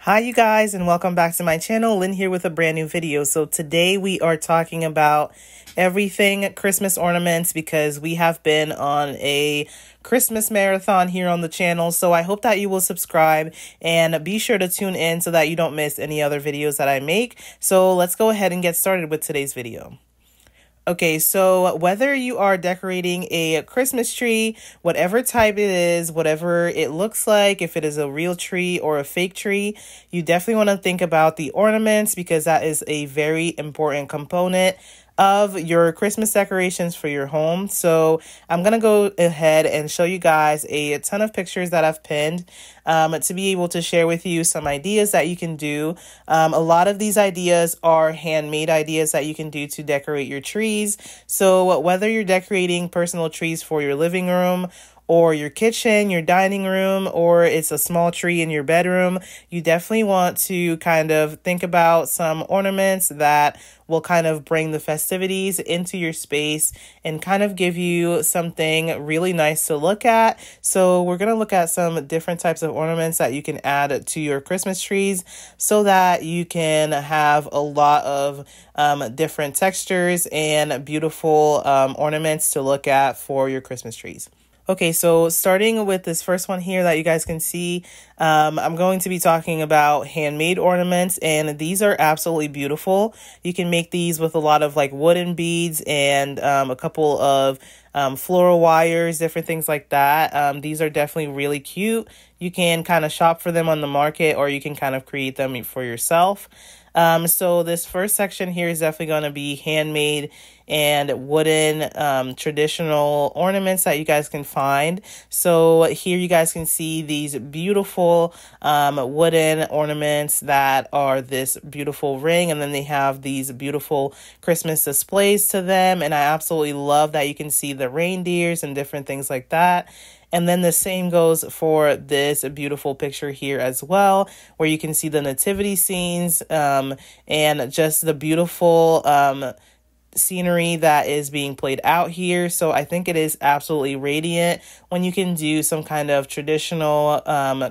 Hi you guys, and welcome back to my channel. Lynn here with a brand new video. So today we are talking about everything Christmas ornaments because we have been on a Christmas marathon here on the channel. So I hope that you will subscribe and be sure to tune in so that you don't miss any other videos that I make. So let's go ahead and get started with today's video. Okay, so whether you are decorating a Christmas tree, whatever type it is, whatever it looks like, if it is a real tree or a fake tree, you definitely want to think about the ornaments because that is a very important component of your Christmas decorations for your home. So I'm going to go ahead and show you guys a ton of pictures that I've pinned to be able to share with you some ideas that you can do. A lot of these ideas are handmade ideas that you can do to decorate your trees. So whether you're decorating personal trees for your living room or your kitchen, your dining room, or it's a small tree in your bedroom, you definitely want to kind of think about some ornaments that will kind of bring the festivities into your space and kind of give you something really nice to look at. So we're going to look at some different types of ornaments that you can add to your Christmas trees so that you can have a lot of different textures and beautiful ornaments to look at for your Christmas trees. Okay, so starting with this first one here that you guys can see, I'm going to be talking about handmade ornaments, and these are absolutely beautiful. You can make these with a lot of like wooden beads and a couple of floral wires, different things like that. These are definitely really cute. You can kind of shop for them on the market or you can kind of create them for yourself. So this first section here is definitely going to be handmade and wooden traditional ornaments that you guys can find. So here you guys can see these beautiful wooden ornaments that are this beautiful ring, and then they have these beautiful Christmas displays to them, and I absolutely love that you can see the reindeers and different things like that. And then the same goes for this beautiful picture here as well, where you can see the nativity scenes and just the beautiful scenery that is being played out here. So I think it is absolutely radiant when you can do some kind of traditional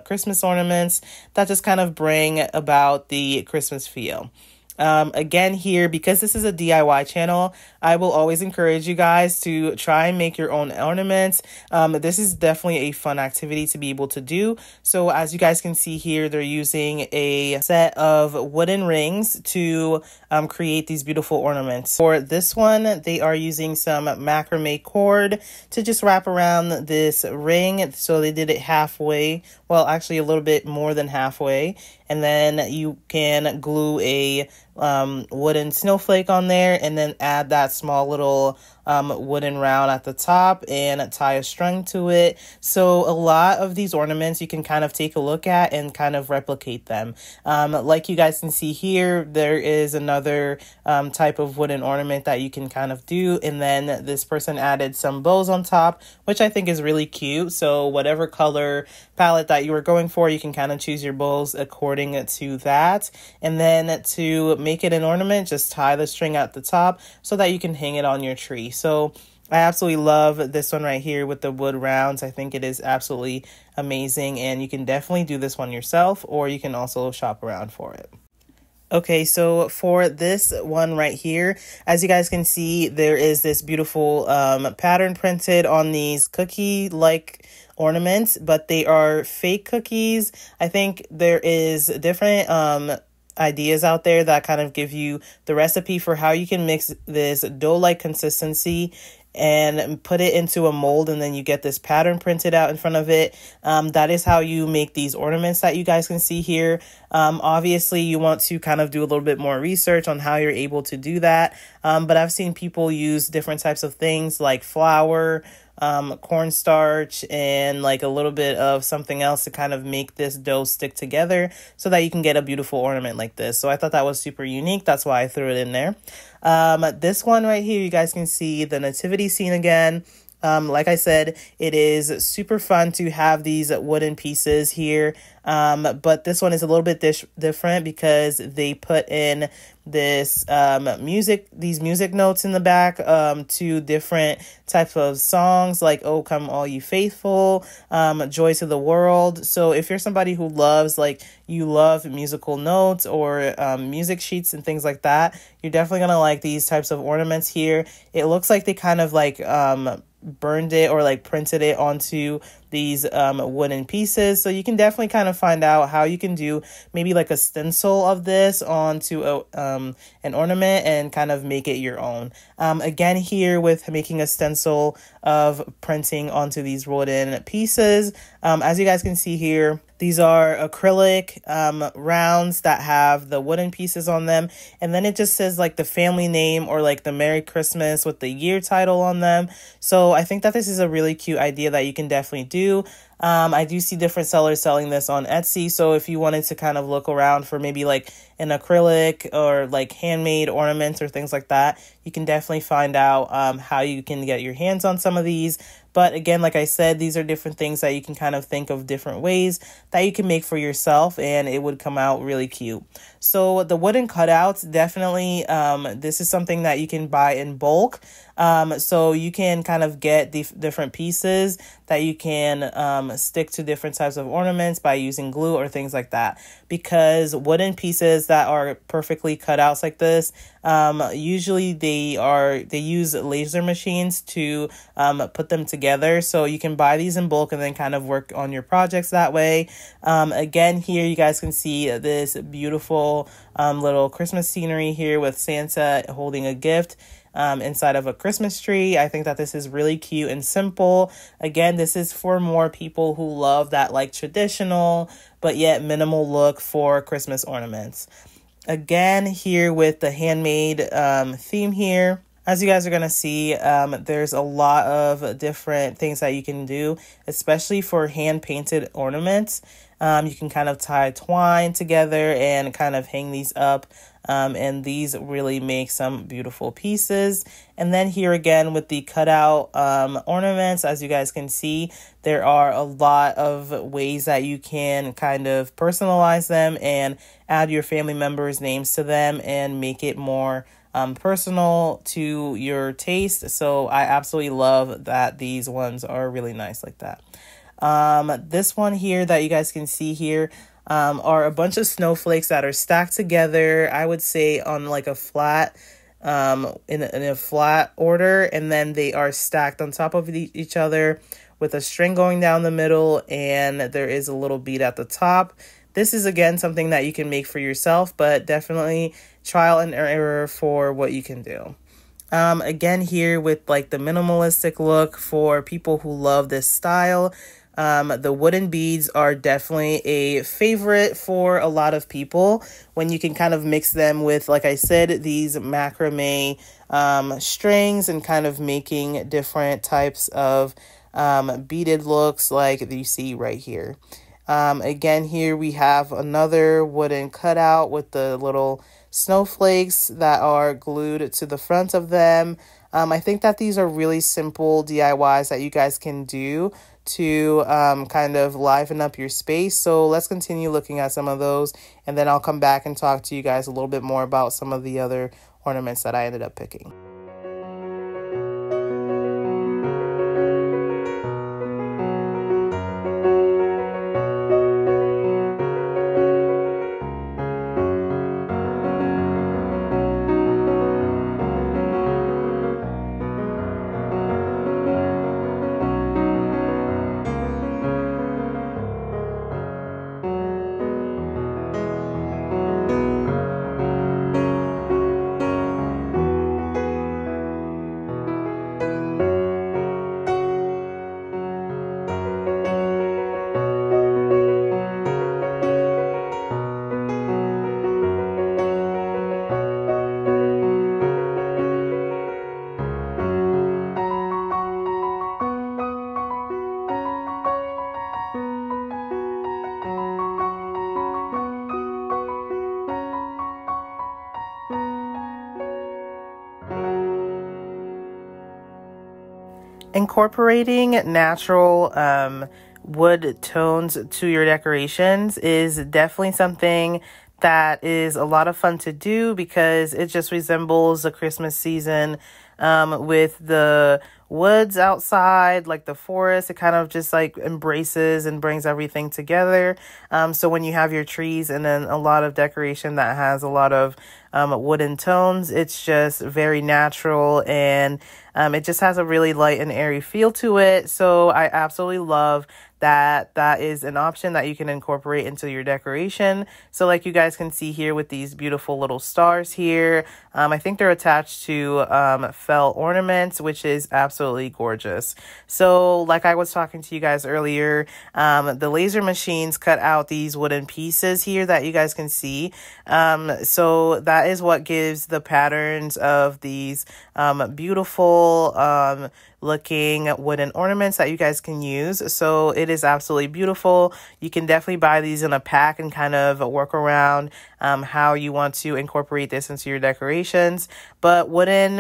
Christmas ornaments that just kind of bring about the Christmas feel. Again here, because this is a DIY channel, I will always encourage you guys to try and make your own ornaments. This is definitely a fun activity to be able to do. So as you guys can see here, they're using a set of wooden rings to create these beautiful ornaments. For this one, they are using some macrame cord to just wrap around this ring. So they did it halfway, well, actually a little bit more than halfway. And then you can glue a wooden snowflake on there and then add that small little wooden round at the top and tie a string to it. So a lot of these ornaments you can kind of take a look at and kind of replicate them. Like you guys can see here, there is another type of wooden ornament that you can kind of do, and then this person added some bows on top, which I think is really cute. So whatever color palette that you were going for, you can kind of choose your bows according to that. And then to make it an ornament, just tie the string at the top so that you can hang it on your tree. So I absolutely love this one right here with the wood rounds. I think it is absolutely amazing, and you can definitely do this one yourself, or you can also shop around for it. Okay, so for this one right here, as you guys can see, there is this beautiful pattern printed on these cookie-like ornaments, but they are fake cookies. I think there is different ideas out there that kind of give you the recipe for how you can mix this dough-like consistency and put it into a mold, and then you get this pattern printed out in front of it. That is how you make these ornaments that you guys can see here. Obviously, you want to kind of do a little bit more research on how you're able to do that. But I've seen people use different types of things like flour, cornstarch, and like a little bit of something else to kind of make this dough stick together so that you can get a beautiful ornament like this. So I thought that was super unique. That's why I threw it in there. This one right here, you guys can see the nativity scene again. Like I said, it is super fun to have these wooden pieces here. But this one is a little bit different because they put in this these music notes in the back to different types of songs like "Oh Come All You Faithful," "Joy to the World." So if you're somebody who loves, like, you love musical notes or music sheets and things like that, you're definitely gonna like these types of ornaments here. It looks like they kind of like burned it or like printed it onto these wooden pieces, so you can definitely kind of find out how you can do maybe like a stencil of this onto an ornament and kind of make it your own. Again, here with making a stencil of printing onto these wooden pieces, as you guys can see here, these are acrylic rounds that have the wooden pieces on them, and then it just says like the family name or like the Merry Christmas with the year title on them. So I think that this is a really cute idea that you can definitely do. I do see different sellers selling this on Etsy, so if you wanted to kind of look around for maybe like an acrylic or like handmade ornaments or things like that, you can definitely find out how you can get your hands on some of these. But again, like I said, these are different things that you can kind of think of different ways that you can make for yourself, and it would come out really cute. So the wooden cutouts, definitely, this is something that you can buy in bulk. So you can kind of get the different pieces that you can stick to different types of ornaments by using glue or things like that. Because wooden pieces that are perfectly cut out like this, usually they use laser machines to put them together. So you can buy these in bulk and then kind of work on your projects that way. Again, here you guys can see this beautiful little Christmas scenery here with Santa holding a gift inside of a Christmas tree. I think that this is really cute and simple. Again, this is for more people who love that like traditional but yet minimal look for Christmas ornaments. Again, here with the handmade theme here. As you guys are going to see, there's a lot of different things that you can do, especially for hand-painted ornaments. You can kind of tie twine together and kind of hang these up. And these really make some beautiful pieces. And then here again with the cutout ornaments, as you guys can see, there are a lot of ways that you can kind of personalize them and add your family members' names to them and make it more personal to your taste. So I absolutely love that these ones are really nice like that. This one here that you guys can see here are a bunch of snowflakes that are stacked together, I would say on like a flat, in a flat order, and then they are stacked on top of each other with a string going down the middle, and there is a little bead at the top. This is, again, something that you can make for yourself, but definitely trial and error for what you can do. Again, here with like the minimalistic look for people who love this style. The wooden beads are definitely a favorite for a lot of people when you can kind of mix them with, like I said, these macrame strings and kind of making different types of beaded looks like you see right here. Again, here we have another wooden cutout with the little snowflakes that are glued to the front of them. I think that these are really simple DIYs that you guys can do to kind of liven up your space. So let's continue looking at some of those, and then I'll come back and talk to you guys a little bit more about some of the other ornaments that I ended up picking. Incorporating natural wood tones to your decorations is definitely something that is a lot of fun to do because it just resembles the Christmas season with the woods outside, like the forest. It kind of just like embraces and brings everything together. So when you have your trees and then a lot of decoration that has a lot of wooden tones, it's just very natural, and it just has a really light and airy feel to it. So I absolutely love that is an option that you can incorporate into your decoration. So like you guys can see here with these beautiful little stars here, I think they're attached to felt ornaments, which is absolutely gorgeous. So like I was talking to you guys earlier, the laser machines cut out these wooden pieces here that you guys can see. So that is what gives the patterns of these beautiful looking wooden ornaments that you guys can use. So it is absolutely beautiful. You can definitely buy these in a pack and kind of work around how you want to incorporate this into your decorations. But wooden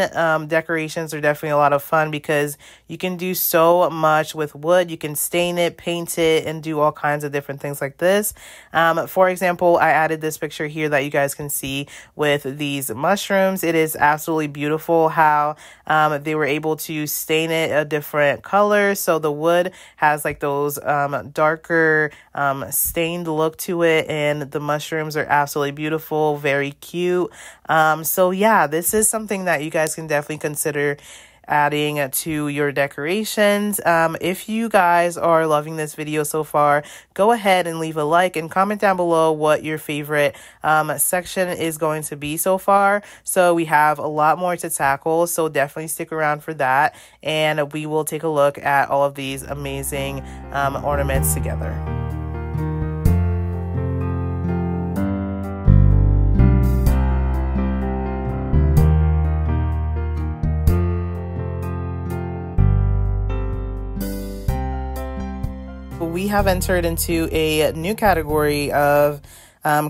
decorations are definitely a lot of fun because you can do so much with wood. You can stain it, paint it, and do all kinds of different things like this. For example, I added this picture here that you guys can see with these mushrooms. It is absolutely beautiful how they were able to stain it a different color. So the wood has like those darker stained look to it, and the mushrooms are absolutely beautiful, very cute. So yeah, this is something that you guys can definitely consider adding to your decorations. If you guys are loving this video so far, go ahead and leave a like and comment down below what your favorite section is going to be so far. So we have a lot more to tackle, so definitely stick around for that, and we will take a look at all of these amazing ornaments together. We have entered into a new category of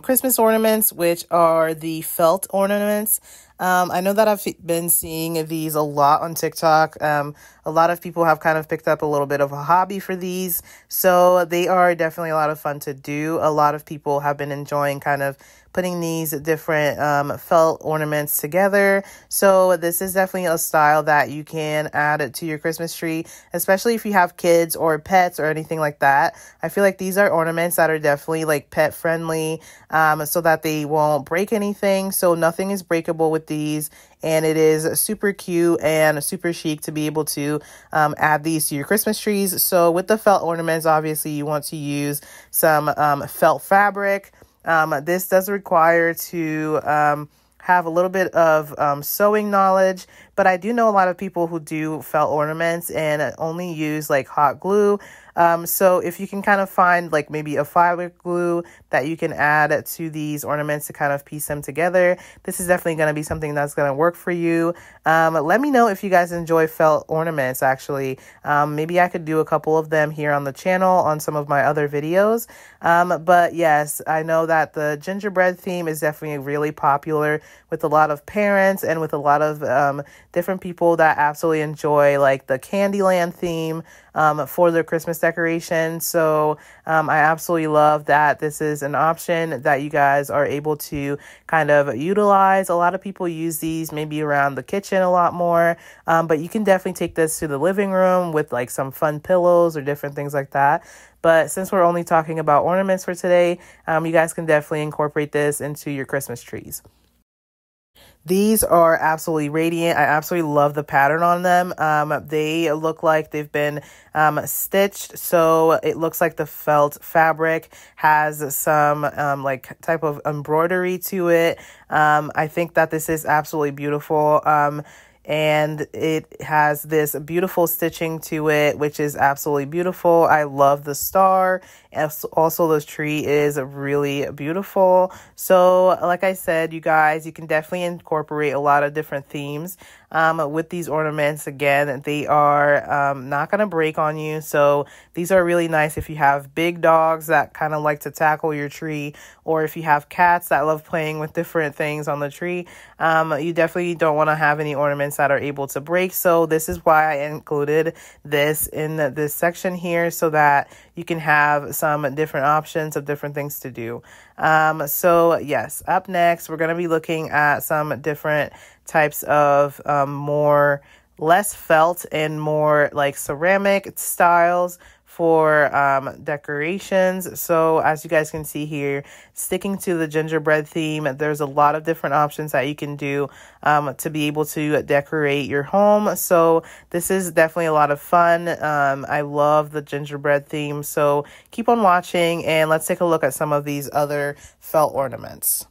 Christmas ornaments, which are the felt ornaments. I know that I've been seeing these a lot on TikTok. A lot of people have kind of picked up a little bit of a hobby for these. So they are definitely a lot of fun to do. A lot of people have been enjoying kind of putting these different felt ornaments together. So this is definitely a style that you can add to your Christmas tree, especially if you have kids or pets or anything like that. I feel like these are ornaments that are definitely like pet friendly, so that they won't break anything. So nothing is breakable with these, and it is super cute and super chic to be able to add these to your Christmas trees. So with the felt ornaments, obviously you want to use some felt fabric. This does require to have a little bit of sewing knowledge, but I do know a lot of people who do felt ornaments and only use like hot glue. So if you can kind of find like maybe a fabric glue that you can add to these ornaments to kind of piece them together, this is definitely going to be something that's going to work for you. Let me know if you guys enjoy felt ornaments, actually. Maybe I could do a couple of them here on the channel on some of my other videos. But yes, I know that the gingerbread theme is definitely really popular with a lot of parents and with a lot of different people that absolutely enjoy like the Candyland theme for their Christmas decoration. So I absolutely love that this is an option that you guys are able to kind of utilize. A lot of people use these maybe around the kitchen a lot more, but you can definitely take this to the living room with like some fun pillows or different things like that. But since we're only talking about ornaments for today, you guys can definitely incorporate this into your Christmas trees. These are absolutely radiant. I absolutely love the pattern on them. They look like they've been stitched. So it looks like the felt fabric has some like type of embroidery to it. I think that this is absolutely beautiful. And it has this beautiful stitching to it, which is absolutely beautiful. I love the star. Also, the tree is really beautiful. So like I said, you guys, you can definitely incorporate a lot of different themes with these ornaments. Again, they are not going to break on you. So these are really nice if you have big dogs that kind of like to tackle your tree, or if you have cats that love playing with different things on the tree. You definitely don't want to have any ornaments ornaments that are able to break. So this is why I included this in this section here, so that you can have some different options of different things to do. So yes, up next, we're going to be looking at some different types of less felt and more like ceramic styles for decorations. So as you guys can see here, sticking to the gingerbread theme, there's a lot of different options that you can do to be able to decorate your home. So this is definitely a lot of fun. I love the gingerbread theme. So keep on watching and let's take a look at some of these other felt ornaments.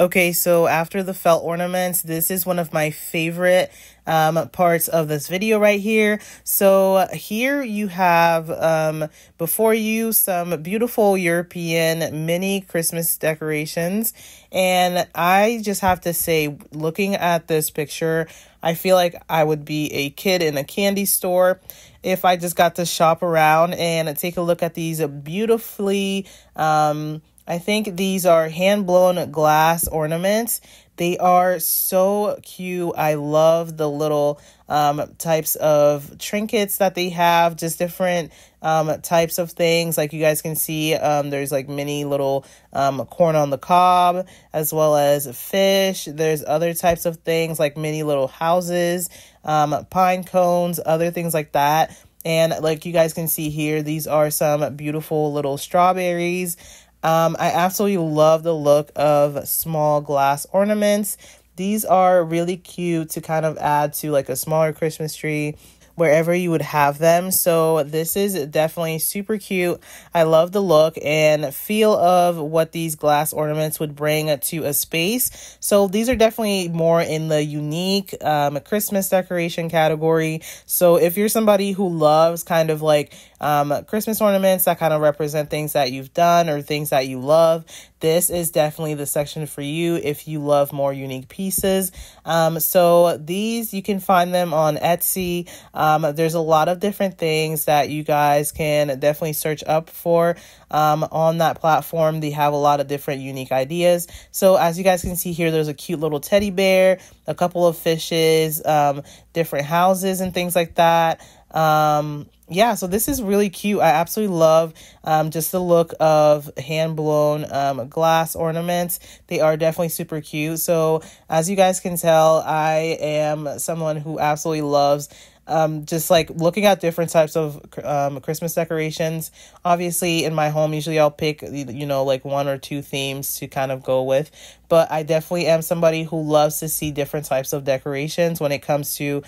Okay, so after the felt ornaments, this is one of my favorite parts of this video right here. So here you have before you some beautiful European mini Christmas decorations. And I just have to say, looking at this picture, I feel like I would be a kid in a candy store if I just got to shop around and take a look at these beautifully I think these are hand-blown glass ornaments. They are so cute. I love the little types of trinkets that they have, just different types of things. Like you guys can see, there's like mini little corn on the cob, as well as fish. There's other types of things like mini little houses, pine cones, other things like that. And like you guys can see here, these are some beautiful little strawberries. I absolutely love the look of small glass ornaments. These are really cute to kind of add to like a smaller Christmas tree wherever you would have them. So this is definitely super cute. I love the look and feel of what these glass ornaments would bring to a space. So these are definitely more in the unique Christmas decoration category. So if you're somebody who loves kind of like Christmas ornaments that kind of represent things that you've done or things that you love, this is definitely the section for you if you love more unique pieces. So these, you can find them on Etsy. There's a lot of different things that you guys can definitely search up for on that platform. They have a lot of different unique ideas. So as you guys can see here, there's a cute little teddy bear, a couple of fishes, different houses and things like that. Yeah, so this is really cute. I absolutely love just the look of hand-blown glass ornaments. They are definitely super cute. So as you guys can tell, I am someone who absolutely loves just like looking at different types of Christmas decorations. Obviously, in my home, usually I'll pick, you know, like one or two themes to kind of go with. But I definitely am somebody who loves to see different types of decorations when it comes to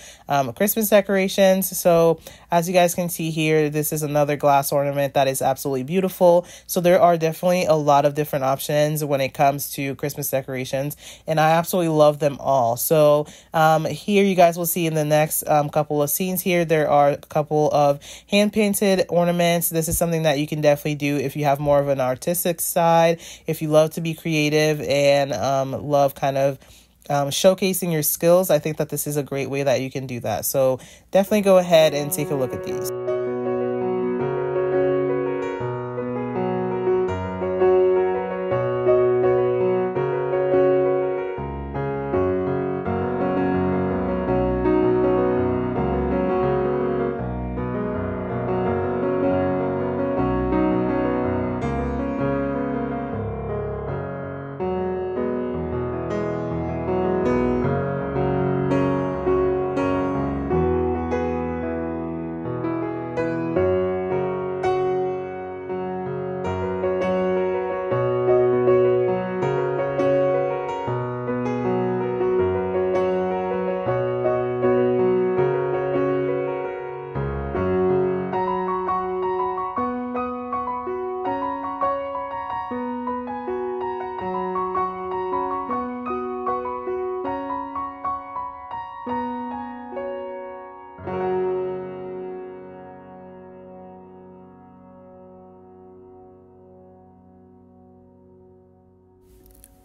Christmas decorations. So as you guys can see here, this is another glass ornament that is absolutely beautiful. So there are definitely a lot of different options when it comes to Christmas decorations, and I absolutely love them all. So here you guys will see in the next couple of scenes here, there are a couple of hand-painted ornaments. This is something that you can definitely do if you have more of an artistic side, if you love to be creative and love kind of showcasing your skills. I think that this is a great way that you can do that. So definitely go ahead and take a look at these.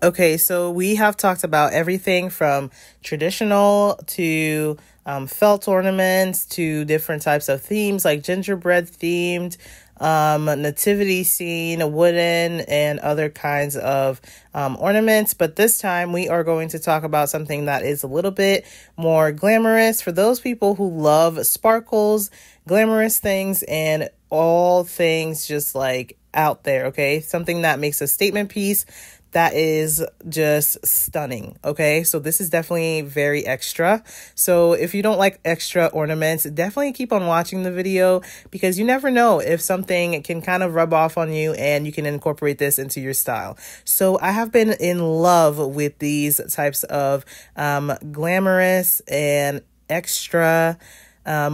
Okay, so we have talked about everything from traditional to felt ornaments to different types of themes like gingerbread themed, nativity scene, wooden, and other kinds of ornaments. But this time we are going to talk about something that is a little bit more glamorous for those people who love sparkles, glamorous things, and all things just like out there. Okay, something that makes a statement piece that is just stunning. Okay, so this is definitely very extra. So if you don't like extra ornaments, definitely keep on watching the video, because you never know if something can kind of rub off on you and you can incorporate this into your style. So I have been in love with these types of glamorous and extra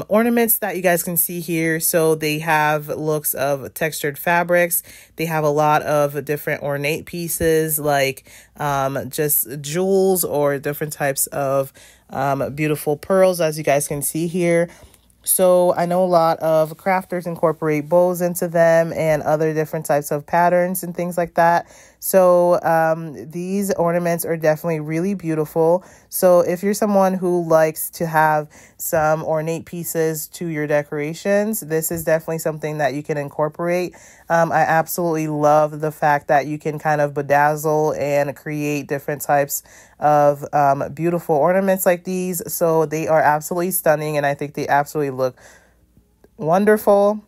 ornaments that you guys can see here. So they have looks of textured fabrics. They have a lot of different ornate pieces like just jewels or different types of beautiful pearls, as you guys can see here. So I know a lot of crafters incorporate bows into them and other different types of patterns and things like that. So these ornaments are definitely really beautiful. So if you're someone who likes to have some ornate pieces to your decorations, this is definitely something that you can incorporate. I absolutely love the fact that you can kind of bedazzle and create different types of beautiful ornaments like these. So they are absolutely stunning, and I think they absolutely look wonderful.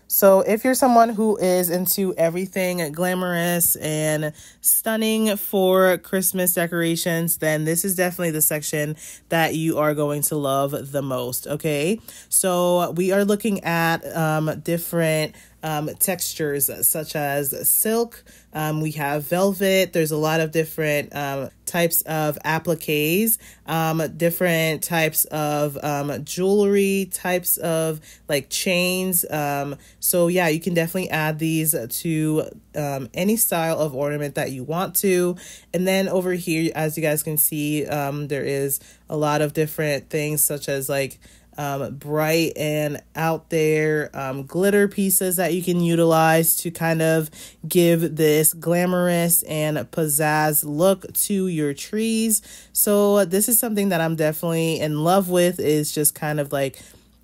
So if you're someone who is into everything glamorous and stunning for Christmas decorations, then this is definitely the section that you are going to love the most. Okay, so we are looking at different textures such as silk. We have velvet. There's a lot of different types of appliques, different types of jewelry, types of like chains. So yeah, you can definitely add these to any style of ornament that you want to. And then over here, as you guys can see, there is a lot of different things such as like bright and out there glitter pieces that you can utilize to kind of give this glamorous and pizzazz look to your trees. So this is something that I'm definitely in love with, is just kind of like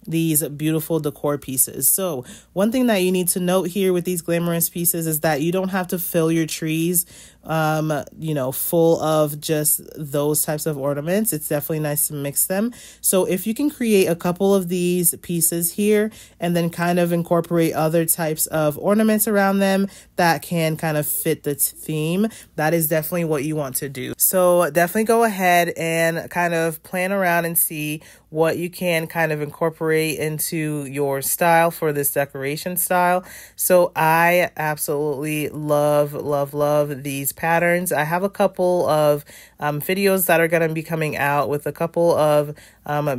these beautiful decor pieces. So one thing that you need to note here with these glamorous pieces is that you don't have to fill your trees full of just those types of ornaments. It's definitely nice to mix them. So if you can create a couple of these pieces here and then kind of incorporate other types of ornaments around them that can kind of fit the theme, that is definitely what you want to do. So definitely go ahead and kind of plan around and see what you can kind of incorporate into your style for this decoration style. So I absolutely love these patterns. I have a couple of videos that are going to be coming out with a couple of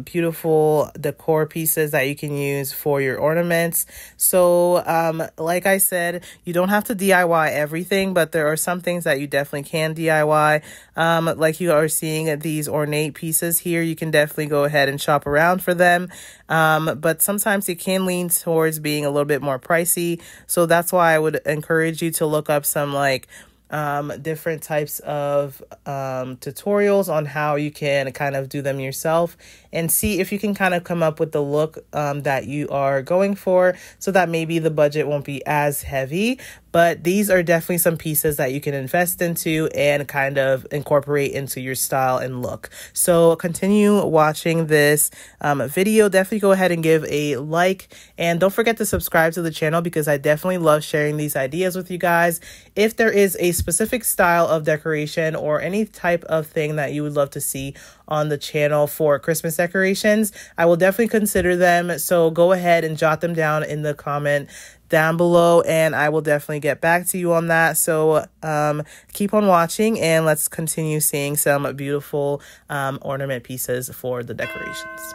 beautiful decor pieces that you can use for your ornaments. So like I said, you don't have to DIY everything, but there are some things that you definitely can DIY. Like you are seeing these ornate pieces here, you can definitely go ahead and shop around for them. But sometimes it can lean towards being a little bit more pricey. So that's why I would encourage you to look up some like different types of tutorials on how you can kind of do them yourself and see if you can kind of come up with the look that you are going for, so that maybe the budget won't be as heavy. But these are definitely some pieces that you can invest into and kind of incorporate into your style and look. So continue watching this video. Definitely go ahead and give a like, and don't forget to subscribe to the channel because I definitely love sharing these ideas with you guys. If there is a specific style of decoration or any type of thing that you would love to see on the channel for Christmas decorations, I will definitely consider them. So go ahead and jot them down in the comment down below, and I will definitely get back to you on that. So keep on watching, and let's continue seeing some beautiful ornament pieces for the decorations.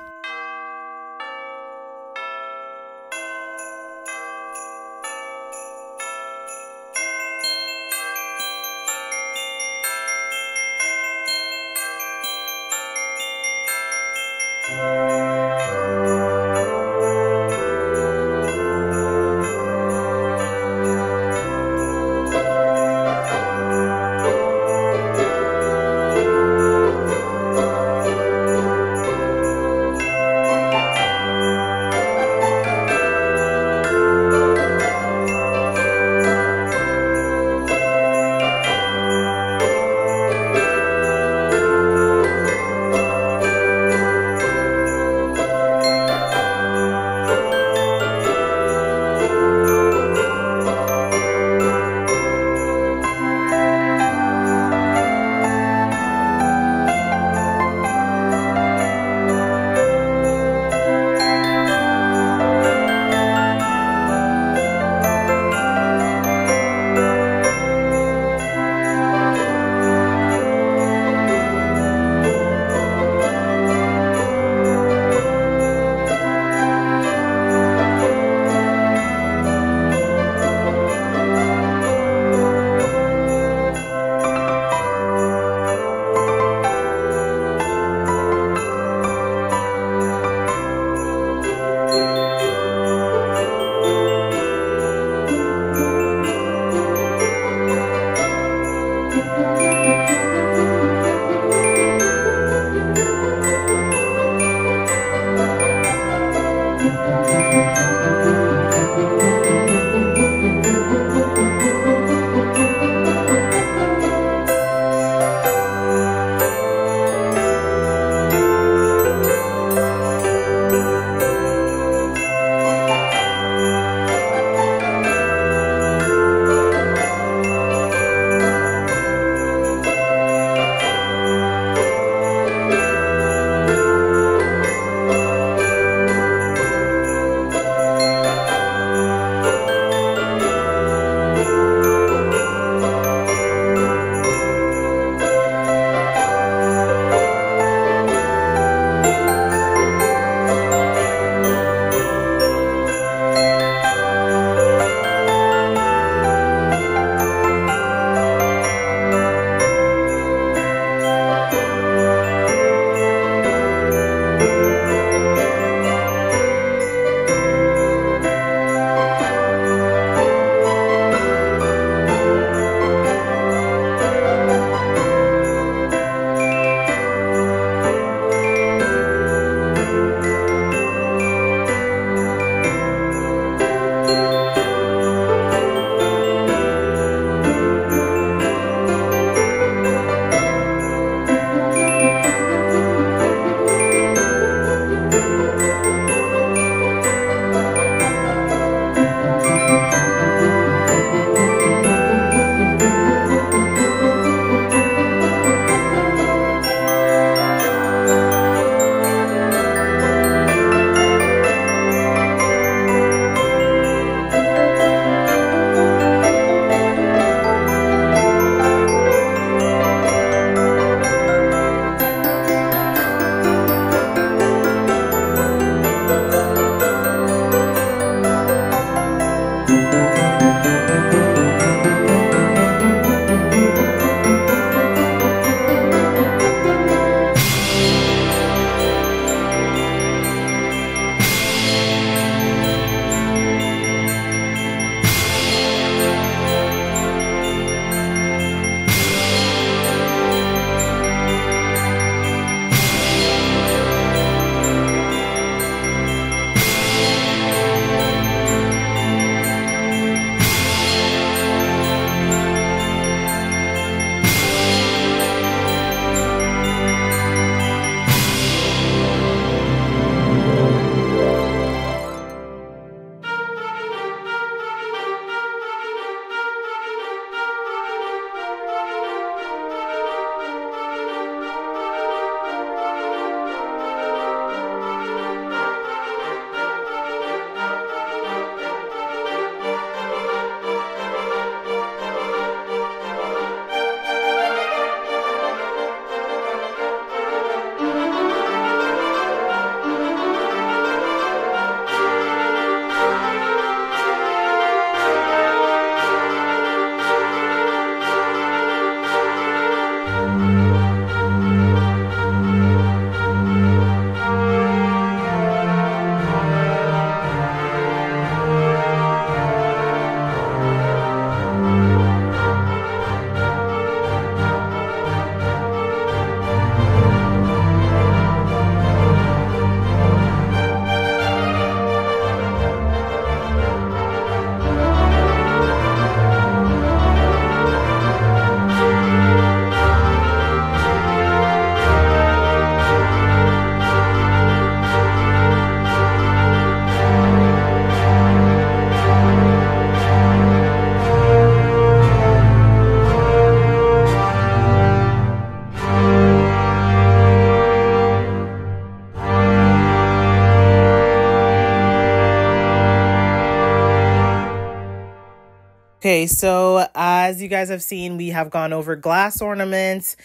Okay, so as you guys have seen, we have gone over glass ornaments,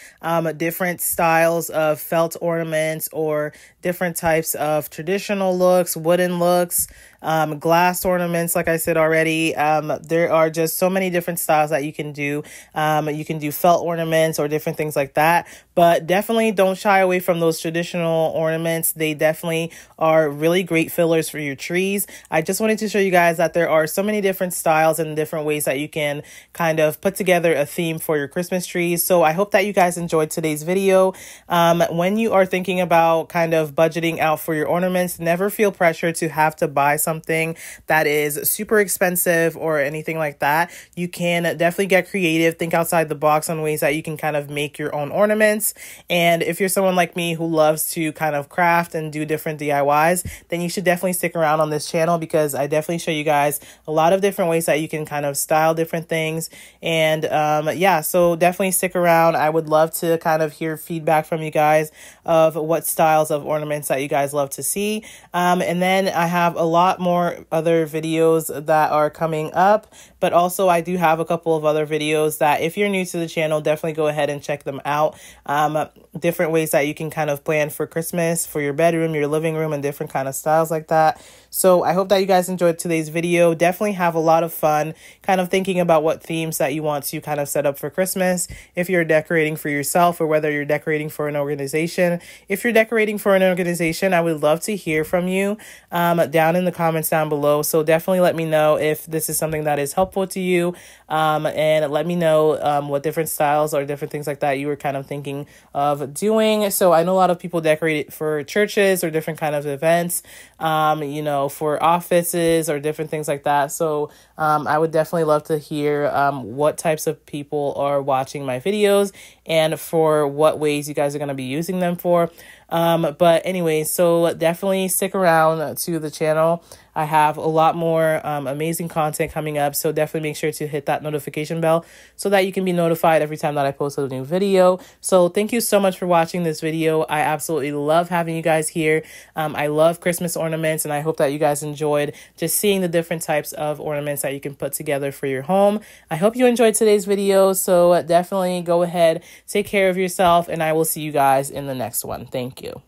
different styles of felt ornaments, or different types of traditional looks, wooden looks, glass ornaments. Like I said already, there are just so many different styles that you can do. You can do felt ornaments or different things like that, but definitely don't shy away from those traditional ornaments. They definitely are really great fillers for your trees. I just wanted to show you guys that there are so many different styles and different ways that you can kind of put together a theme for your Christmas trees. So I hope that you guys enjoyed today's video. When you are thinking about kind of budgeting out for your ornaments, never feel pressure to have to buy something that is super expensive or anything like that. You can definitely get creative, think outside the box on ways that you can kind of make your own ornaments. And if you're someone like me who loves to kind of craft and do different DIYs, then you should definitely stick around on this channel, because I definitely show you guys a lot of different ways that you can kind of style different things. And yeah, so definitely stick around. I would love to kind of hear feedback from you guys of what styles of ornaments that you guys love to see. And then I have a lot more other videos that are coming up, but also I do have a couple of other videos that, if you're new to the channel, definitely go ahead and check them out. Different ways that you can kind of plan for Christmas, for your bedroom, your living room, and different kind of styles like that. So I hope that you guys enjoyed today's video. Definitely have a lot of fun kind of thinking about what themes that you want to kind of set up for Christmas. If you're decorating for yourself, or whether you're decorating for an organization. If you're decorating for an organization, I would love to hear from you down in the comments down below. So definitely let me know if this is something that is helpful to you, and let me know what different styles or different things like that you were kind of thinking of doing. So I know a lot of people decorate it for churches or different kind of events, you know, for offices or different things like that. So I would definitely love to hear what types of people are watching my videos and for what ways you guys are going to be using them for. But anyway, so definitely stick around to the channel. I have a lot more amazing content coming up, so definitely make sure to hit that notification bell so that you can be notified every time that I post a new video. So thank you so much for watching this video. I absolutely love having you guys here. I love Christmas ornaments, and I hope that you guys enjoyed just seeing the different types of ornaments that you can put together for your home. I hope you enjoyed today's video, so definitely go ahead, take care of yourself, and I will see you guys in the next one. Thank you.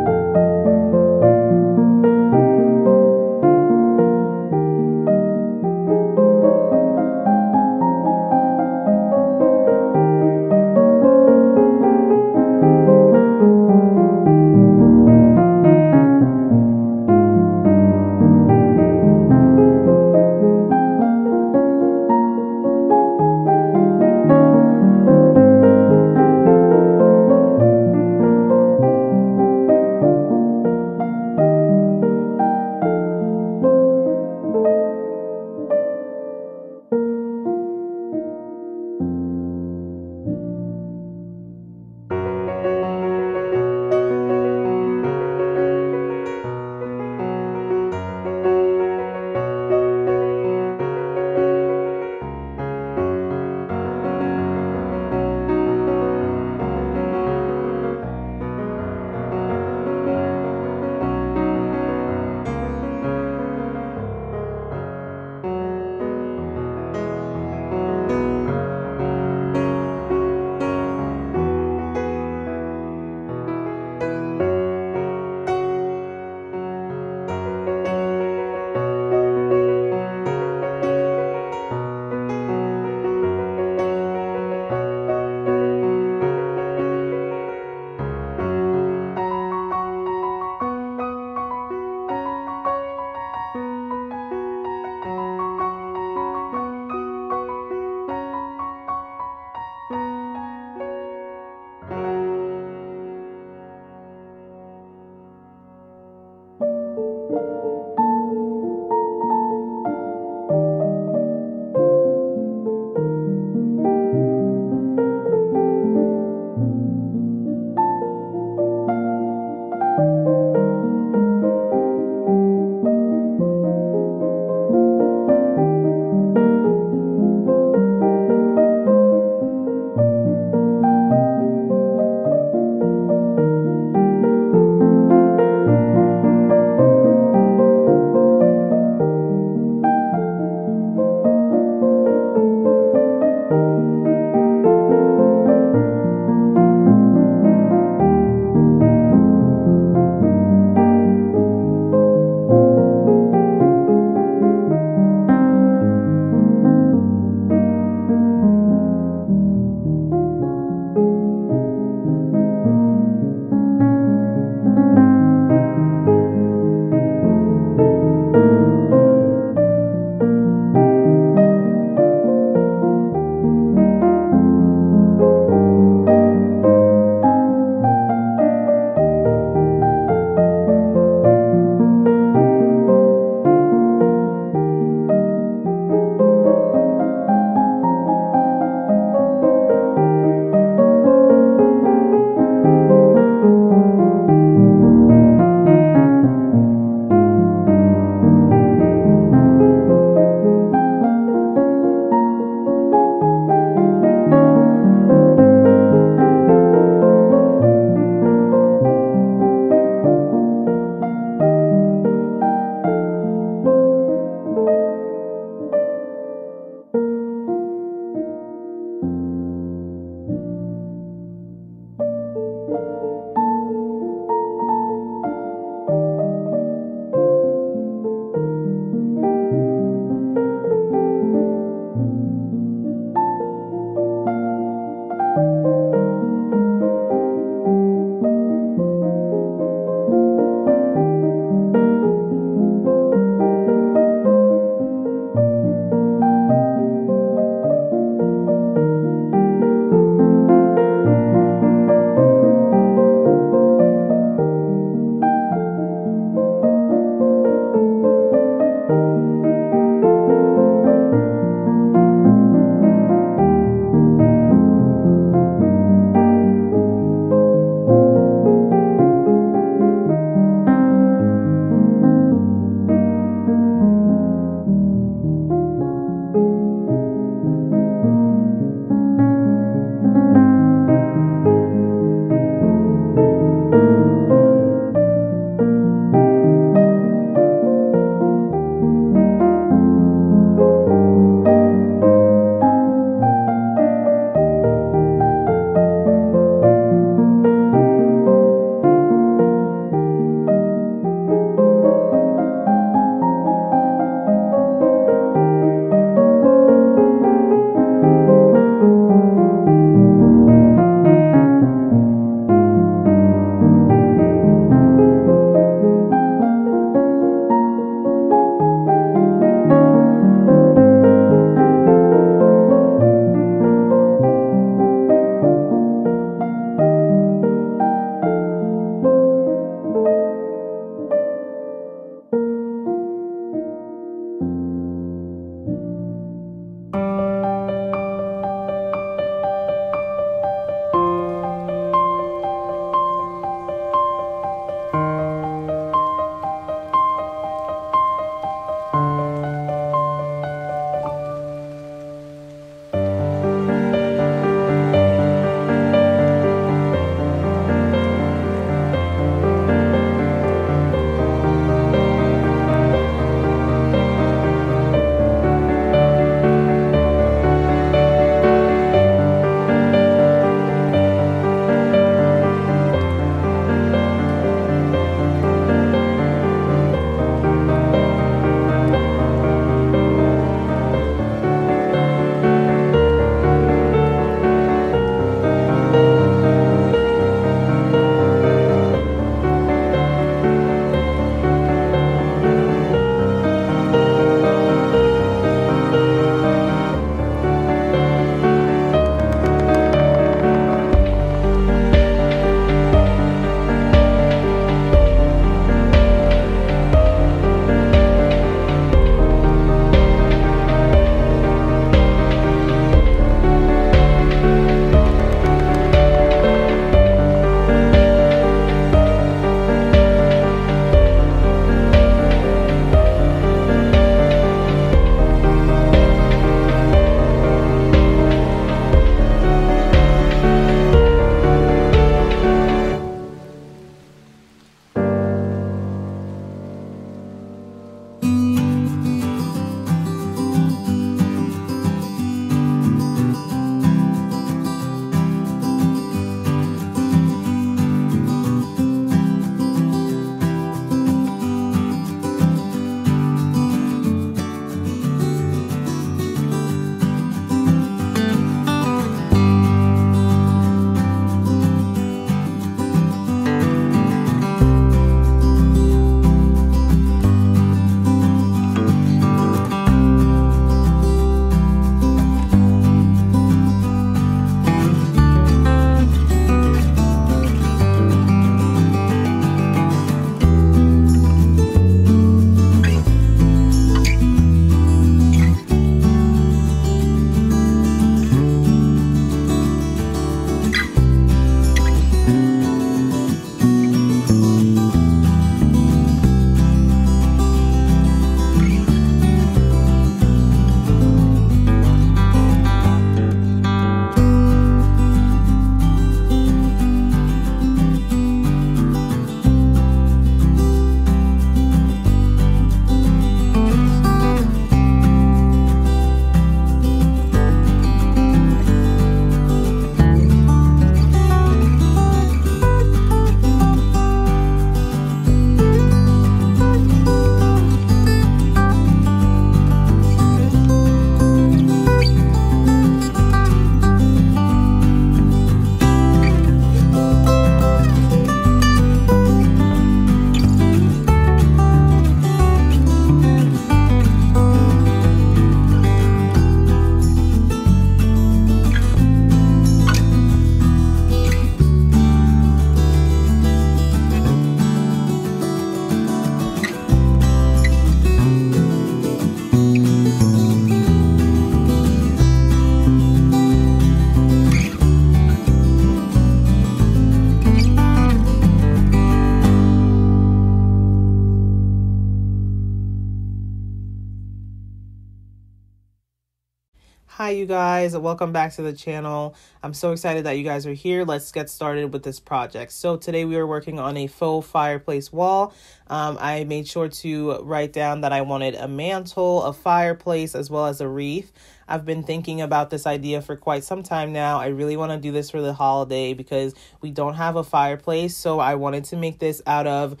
Hi you guys, welcome back to the channel. I'm so excited that you guys are here. Let's get started with this project. So today we are working on a faux fireplace wall. I made sure to write down that I wanted a mantle, a fireplace, as well as a wreath. I've been thinking about this idea for quite some time now. I really want to do this for the holiday because we don't have a fireplace. So I wanted to make this out of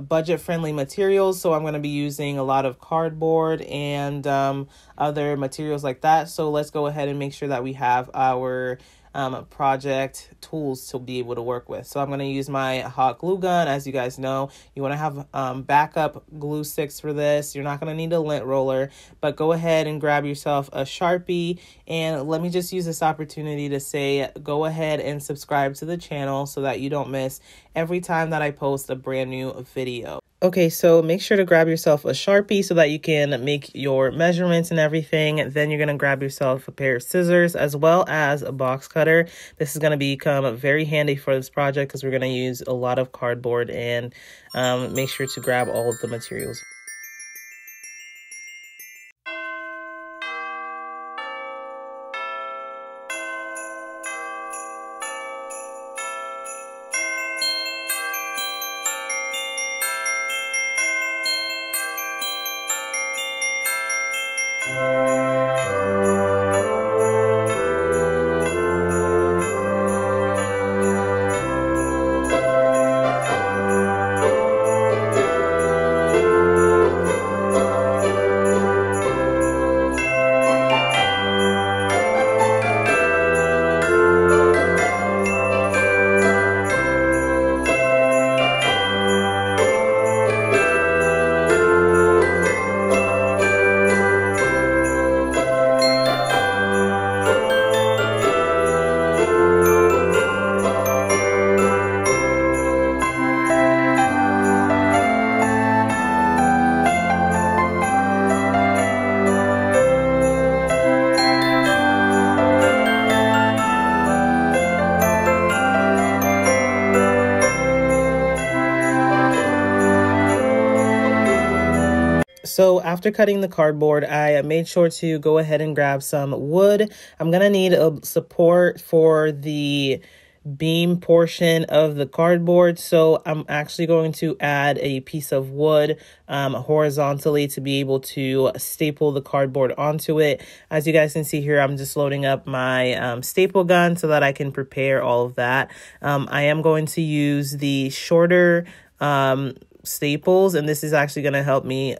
budget-friendly materials. So I'm going to be using a lot of cardboard and other materials like that. So let's go ahead and make sure that we have our project tools to be able to work with. So I'm going to use my hot glue gun. As you guys know, you want to have backup glue sticks for this. You're not going to need a lint roller, but go ahead and grab yourself a Sharpie. And let me just use this opportunity to say, go ahead and subscribe to the channel so that you don't miss every time that I post a brand new video. Okay, so make sure to grab yourself a Sharpie so that you can make your measurements and everything. Then you're going to grab yourself a pair of scissors as well as a box cutter. This is going to become very handy for this project because we're going to use a lot of cardboard, and make sure to grab all of the materials. So after cutting the cardboard, I made sure to go ahead and grab some wood. I'm going to need a support for the beam portion of the cardboard. So I'm actually going to add a piece of wood horizontally to be able to staple the cardboard onto it. As you guys can see here, I'm just loading up my staple gun so that I can prepare all of that. I am going to use the shorter staples, and this is actually going to help me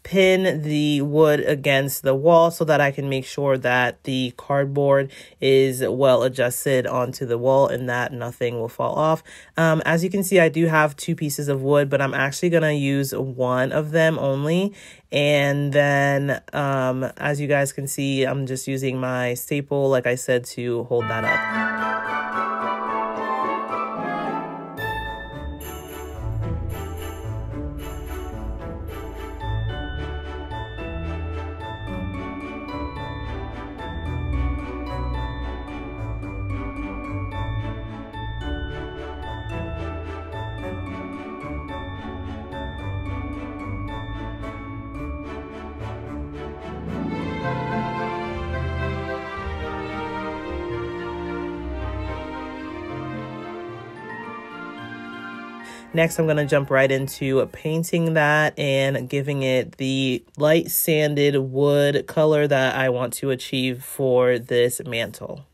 pin the wood against the wall so that I can make sure that the cardboard is well adjusted onto the wall and that nothing will fall off. As you can see, I do have two pieces of wood, but I'm actually going to use one of them only. And then as you guys can see, I'm just using my staple, like I said, to hold that up. Next, I'm going to jump right into painting that and giving it the light sanded wood color that I want to achieve for this mantle.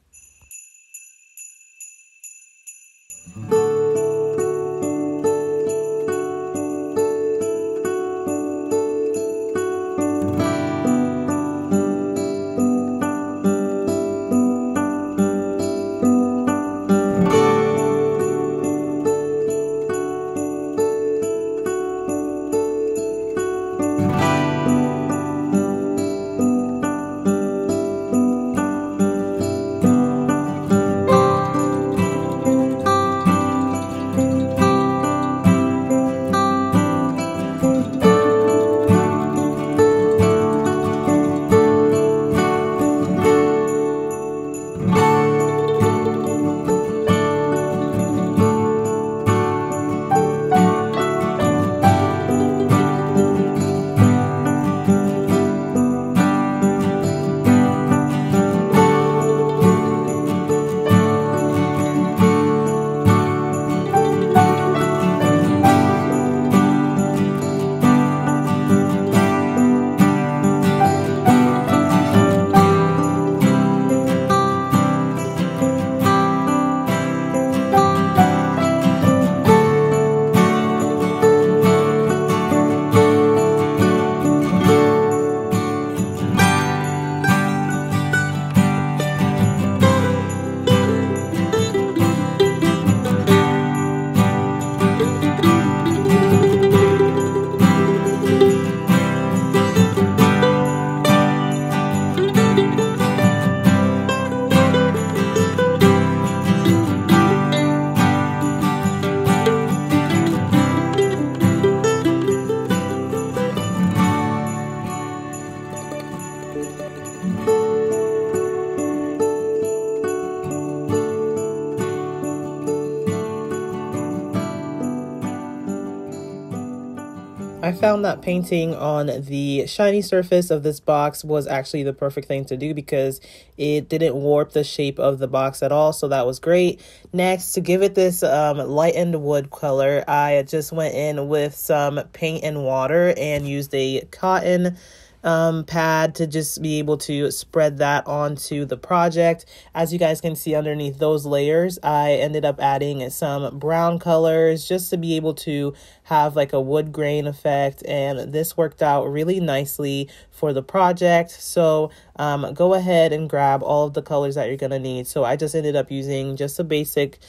I found that painting on the shiny surface of this box was actually the perfect thing to do because it didn't warp the shape of the box at all, so that was great. Next, to give it this lightened wood color, I just went in with some paint and water and used a cotton pad to just be able to spread that onto the project. As you guys can see underneath those layers, I ended up adding some brown colors just to be able to have like a wood grain effect, and this worked out really nicely for the project. So go ahead and grab all of the colors that you're gonna need. So I just ended up using just a basic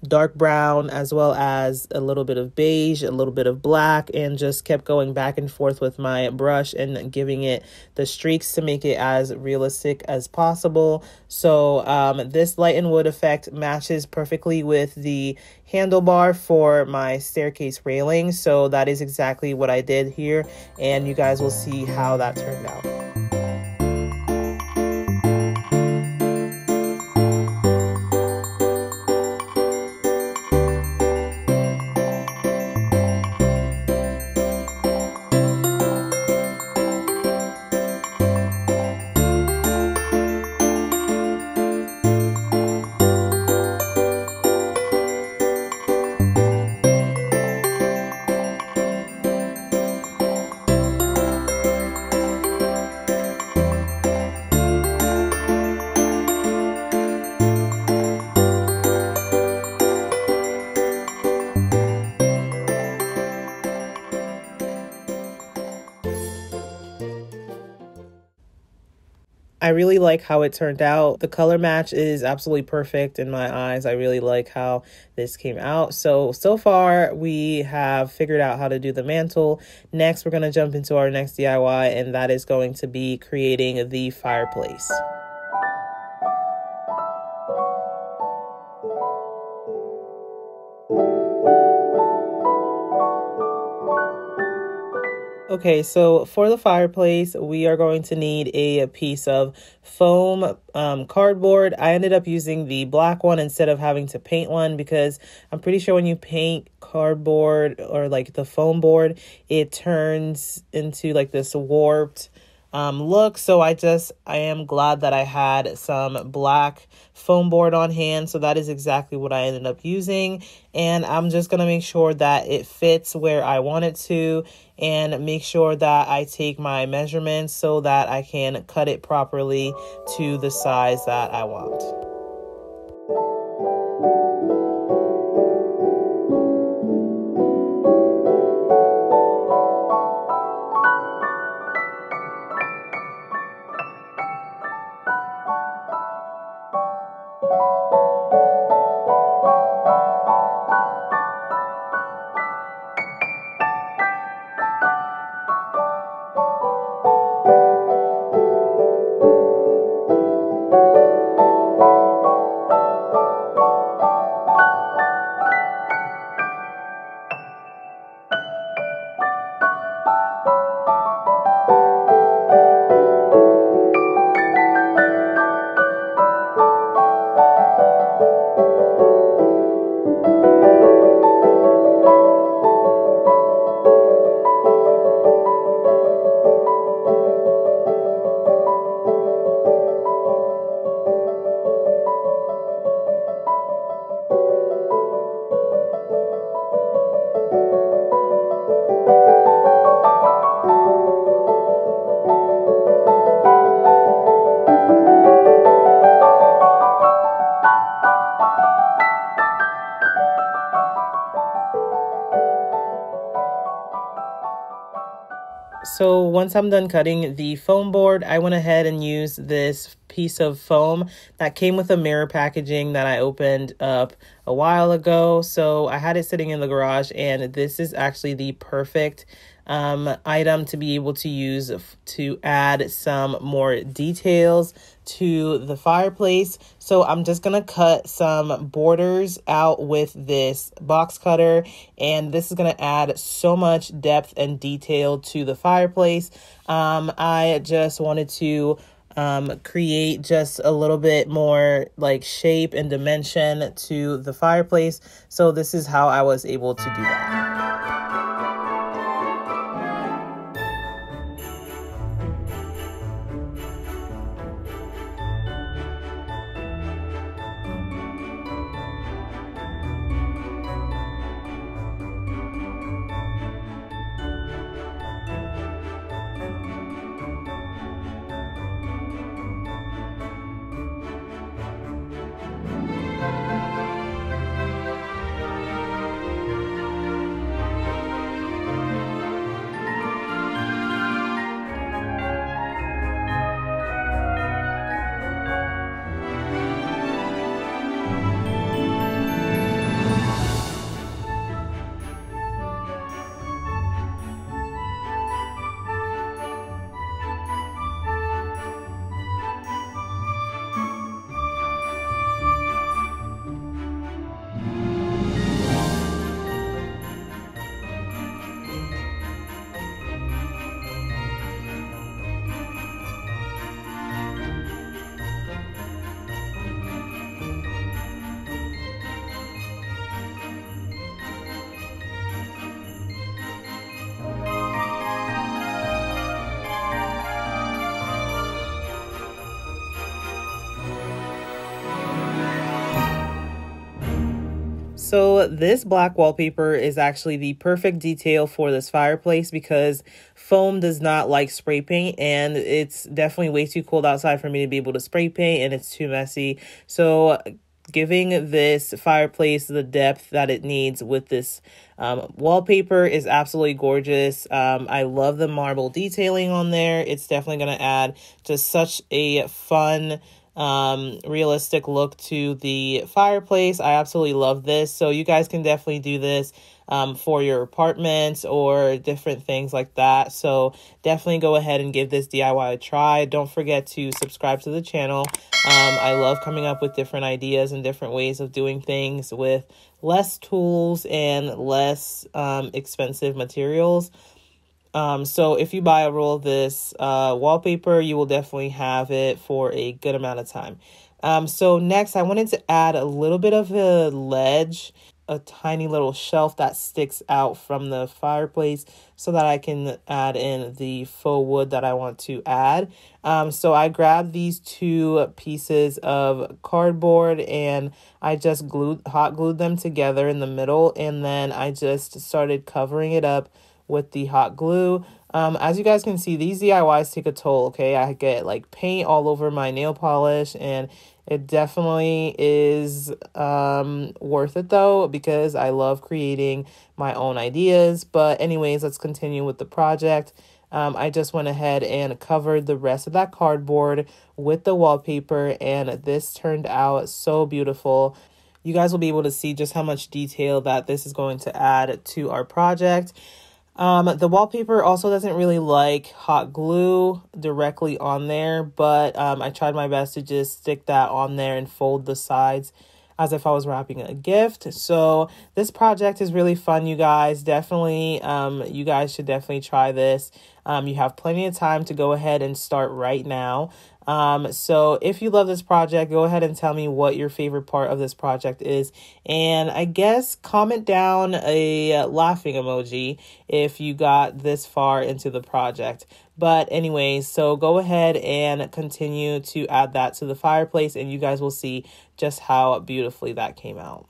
dark brown, as well as a little bit of beige, a little bit of black, and just kept going back and forth with my brush and giving it the streaks to make it as realistic as possible. So this light and wood effect matches perfectly with the handlebar for my staircase railing. So that is exactly what I did here, and you guys will see how that turned out. I really like how it turned out. The color match is absolutely perfect in my eyes. I really like how this came out. So far we have figured out how to do the mantle. Next, we're going to jump into our next DIY, and that is going to be creating the fireplace. Okay, so for the fireplace, we are going to need a piece of foam cardboard. I ended up using the black one instead of having to paint one because I'm pretty sure when you paint cardboard or like the foam board, it turns into like this warped look. So I am glad that I had some black foam board on hand. So that is exactly what I ended up using. And I'm just going to make sure that it fits where I want it to, and make sure that I take my measurements so that I can cut it properly to the size that I want. So once I'm done cutting the foam board, I went ahead and used this piece of foam that came with a mirror packaging that I opened up a while ago. So I had it sitting in the garage, and this is actually the perfect item to be able to use to add some more details to the fireplace. So I'm just gonna cut some borders out with this box cutter, and this is gonna add so much depth and detail to the fireplace. I just wanted to create just a little bit more like shape and dimension to the fireplace. So this is how I was able to do that. So this black wallpaper is actually the perfect detail for this fireplace because foam does not like spray paint, and it's definitely way too cold outside for me to be able to spray paint, and it's too messy. So giving this fireplace the depth that it needs with this wallpaper is absolutely gorgeous. I love the marble detailing on there. It's definitely going to add just such a fun realistic look to the fireplace. I absolutely love this. So you guys can definitely do this for your apartments or different things like that. So definitely go ahead and give this DIY a try. Don't forget to subscribe to the channel. I love coming up with different ideas and different ways of doing things with less tools and less expensive materials. So if you buy a roll of this wallpaper, you will definitely have it for a good amount of time. So next, I wanted to add a little bit of a ledge, a tiny little shelf that sticks out from the fireplace so that I can add in the faux wood that I want to add. So I grabbed these two pieces of cardboard and I just hot glued them together in the middle, and then I just started covering it up with the hot glue. As you guys can see, these DIYs take a toll, okay? I get like paint all over my nail polish, and it definitely is worth it though, because I love creating my own ideas. But anyways, let's continue with the project. I just went ahead and covered the rest of that cardboard with the wallpaper, and this turned out so beautiful. You guys will be able to see just how much detail that this is going to add to our project. The wallpaper also doesn't really like hot glue directly on there, but I tried my best to just stick that on there and fold the sides as if I was wrapping a gift. So this project is really fun, you guys. Definitely, you guys should definitely try this. You have plenty of time to go ahead and start right now. So if you love this project, go ahead and tell me what your favorite part of this project is. And I guess comment down a laughing emoji if you got this far into the project. But anyways, so go ahead and continue to add that to the fireplace, and you guys will see just how beautifully that came out.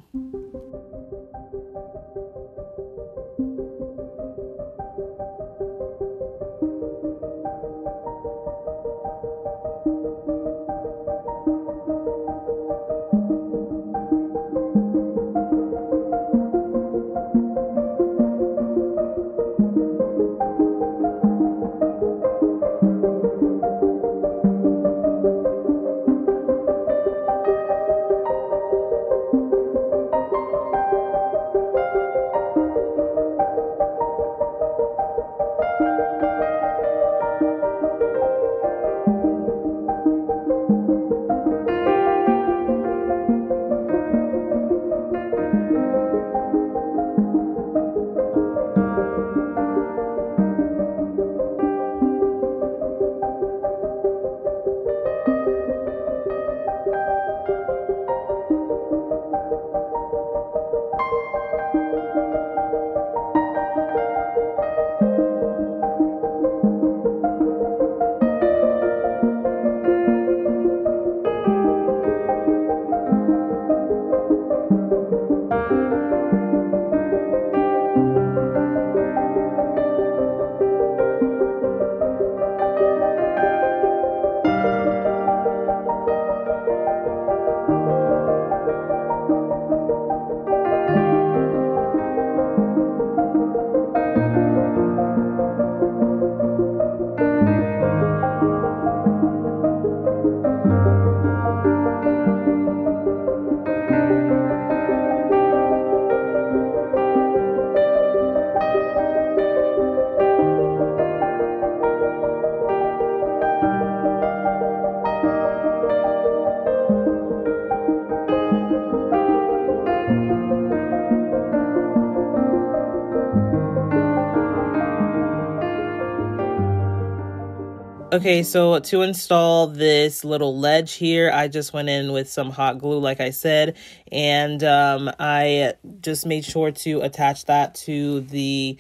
Okay, so to install this little ledge here, I just went in with some hot glue, like I said, and I just made sure to attach that to the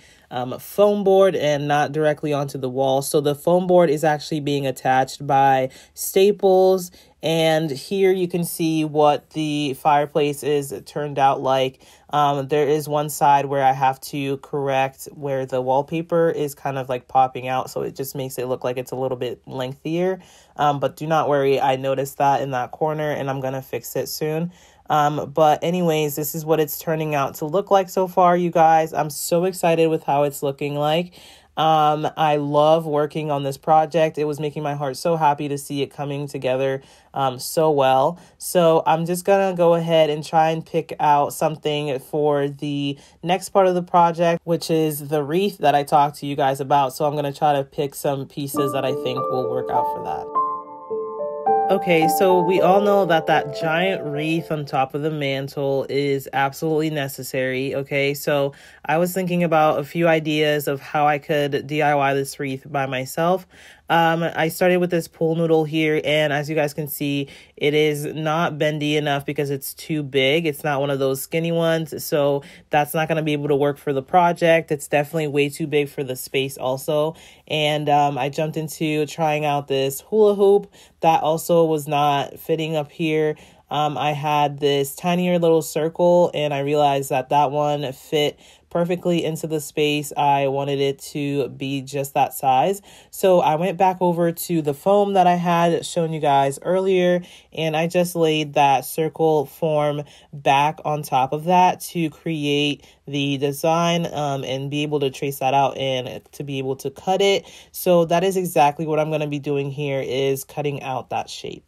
foam board and not directly onto the wall. So the foam board is actually being attached by staples. And here you can see what the fireplace is turned out like. There is one side where I have to correct where the wallpaper is kind of like popping out. So it just makes it look like it's a little bit lengthier. But do not worry, I noticed that in that corner and I'm going to fix it soon. But anyways, this is what it's turning out to look like so far, you guys. I'm so excited with how it's looking like. I love working on this project. It was making my heart so happy to see it coming together so well. So I'm just gonna go ahead and try and pick out something for the next part of the project, which is the wreath that I talked to you guys about. So I'm gonna try to pick some pieces that I think will work out for that. Okay, so we all know that that giant wreath on top of the mantle is absolutely necessary. Okay, so I was thinking about a few ideas of how I could DIY this wreath by myself. I started with this pool noodle here, and as you guys can see, it is not bendy enough because it's too big. It's not one of those skinny ones, so that's not going to be able to work for the project. It's definitely way too big for the space also. And I jumped into trying out this hula hoop that also was not fitting up here. I had this tinier little circle, and I realized that that one fit perfectly into the space. I wanted it to be just that size. So I went back over to the foam that I had shown you guys earlier, and I just laid that circle form back on top of that to create the design and be able to trace that out and to be able to cut it. So that is exactly what I'm going to be doing here, is cutting out that shape.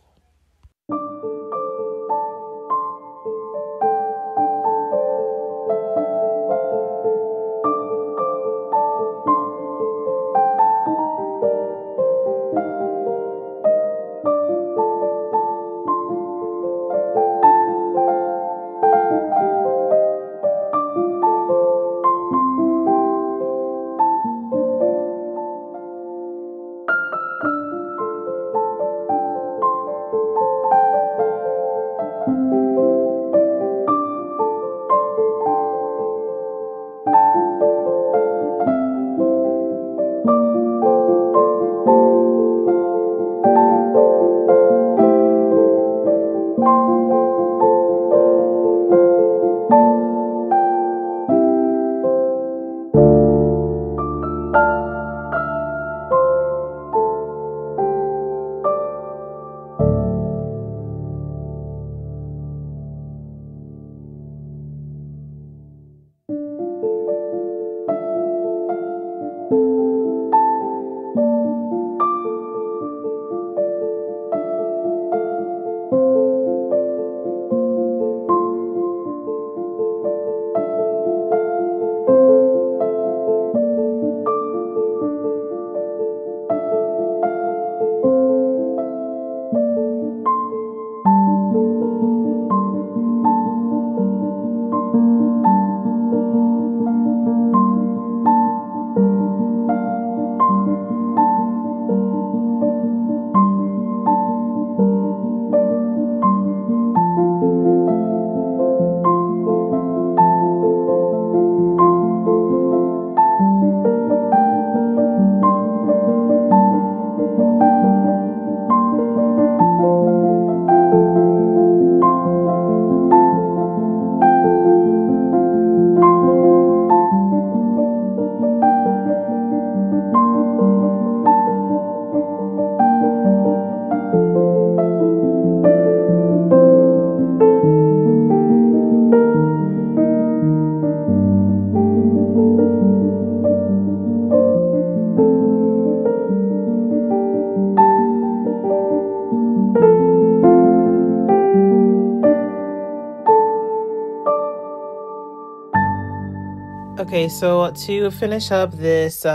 Okay, so to finish up this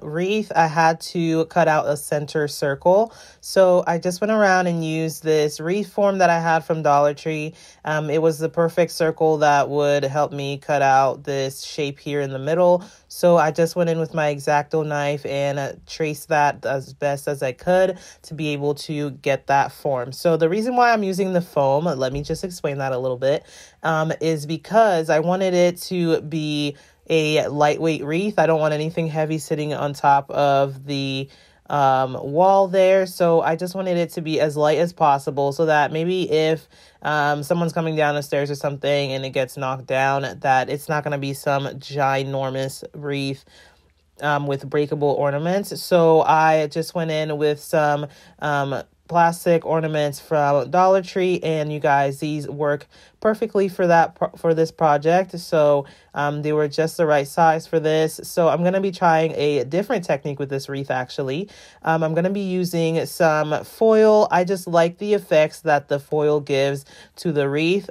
wreath, I had to cut out a center circle. So I just went around and used this wreath form that I had from Dollar Tree. It was the perfect circle that would help me cut out this shape here in the middle. So I just went in with my X-Acto knife and traced that as best as I could to be able to get that form. So the reason why I'm using the foam, let me just explain that a little bit, is because I wanted it to be a lightweight wreath. I don't want anything heavy sitting on top of the wall there. So I just wanted it to be as light as possible so that maybe if someone's coming down the stairs or something and it gets knocked down, that it's not going to be some ginormous wreath with breakable ornaments. So I just went in with some plastic ornaments from Dollar Tree, and you guys, these work perfectly for this project. So they were just the right size for this. So I'm going to be trying a different technique with this wreath actually. I'm going to be using some foil. I just like the effects that the foil gives to the wreath.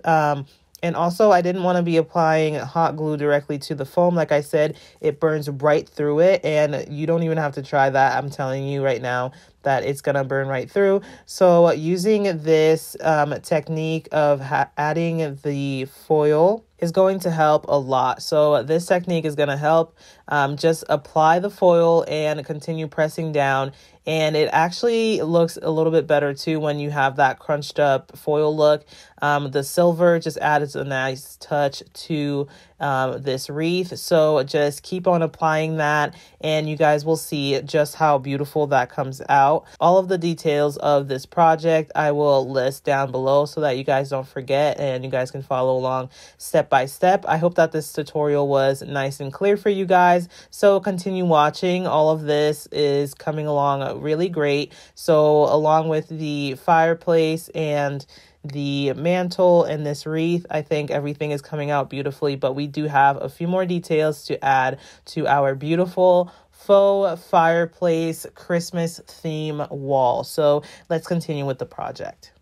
And also, I didn't want to be applying hot glue directly to the foam. Like I said, it burns right through it, and you don't even have to try that. I'm telling you right now that it's going to burn right through. So using this technique of adding the foil is going to help a lot. So this technique is going to help. Just apply the foil and continue pressing down. And it actually looks a little bit better too when you have that crunched up foil look. The silver just adds a nice touch to this wreath. So just keep on applying that and you guys will see just how beautiful that comes out. All of the details of this project I will list down below so that you guys don't forget and you guys can follow along step by step. I hope that this tutorial was nice and clear for you guys. So continue watching. All of this is coming along really great. So along with the fireplace and the mantle and this wreath, I think everything is coming out beautifully, but we do have a few more details to add to our beautiful faux fireplace Christmas theme wall. So let's continue with the project.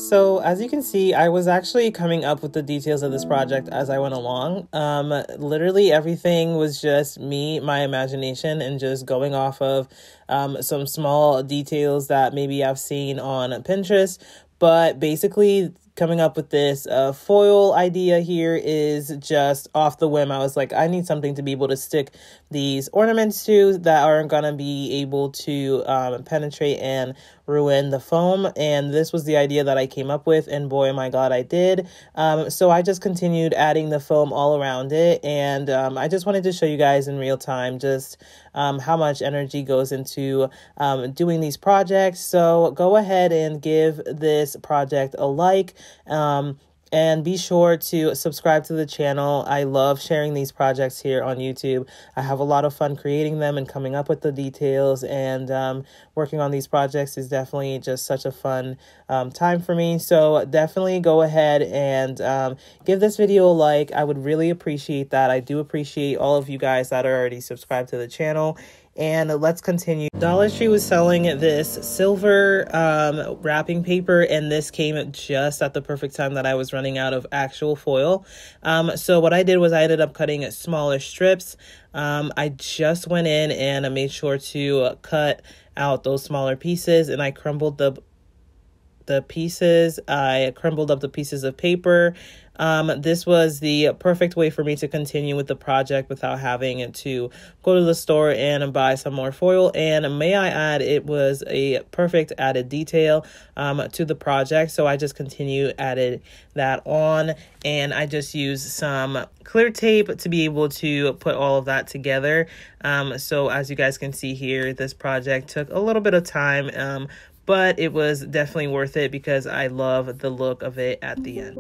So as you can see, I was actually coming up with the details of this project as I went along. Literally everything was just me, my imagination, and just going off of some small details that maybe I've seen on Pinterest. But basically, coming up with this foil idea here is just off the whim. I was like, I need something to be able to stick these ornaments to that aren't going to be able to penetrate and ruin the foam. And this was the idea that I came up with, and boy, my God, I did. So I just continued adding the foam all around it, and I just wanted to show you guys in real time just how much energy goes into doing these projects. So go ahead and give this project a like. And be sure to subscribe to the channel. I love sharing these projects here on YouTube. I have a lot of fun creating them and coming up with the details, and working on these projects is definitely just such a fun time for me. So definitely go ahead and give this video a like. I would really appreciate that. I do appreciate all of you guys that are already subscribed to the channel. And let's continue. Dollar Tree was selling this silver wrapping paper, and this came just at the perfect time that I was running out of actual foil. So what I did was I ended up cutting smaller strips. I just went in and I made sure to cut out those smaller pieces, and I crumbled the pieces. I crumbled up the pieces of paper. This was the perfect way for me to continue with the project without having to go to the store and buy some more foil. And may I add, it was a perfect added detail to the project. So I just added that on, and I just used some clear tape to be able to put all of that together. So as you guys can see here, this project took a little bit of time, but it was definitely worth it because I love the look of it at the end.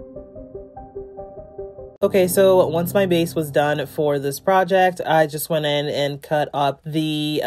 Okay, so once my base was done for this project, I just went in and cut up the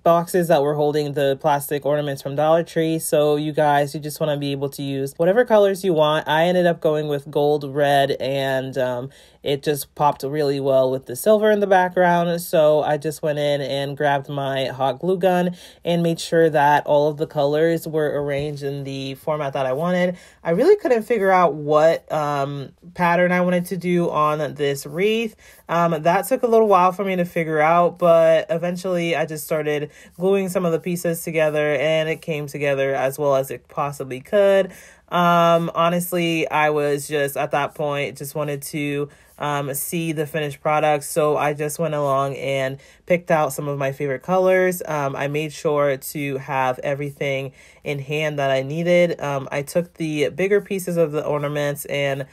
boxes that were holding the plastic ornaments from Dollar Tree. So you guys, you just want to be able to use whatever colors you want. I ended up going with gold, red, and it just popped really well with the silver in the background. So I just went in and grabbed my hot glue gun and made sure that all of the colors were arranged in the format that I wanted. I really couldn't figure out what pattern I wanted to do on this wreath. That took a little while for me to figure out, but eventually I just started gluing some of the pieces together, and it came together as well as it possibly could. Honestly, I was just at that point just wanted to see the finished product, so I just went along and picked out some of my favorite colors. I made sure to have everything in hand that I needed. I took the bigger pieces of the ornaments and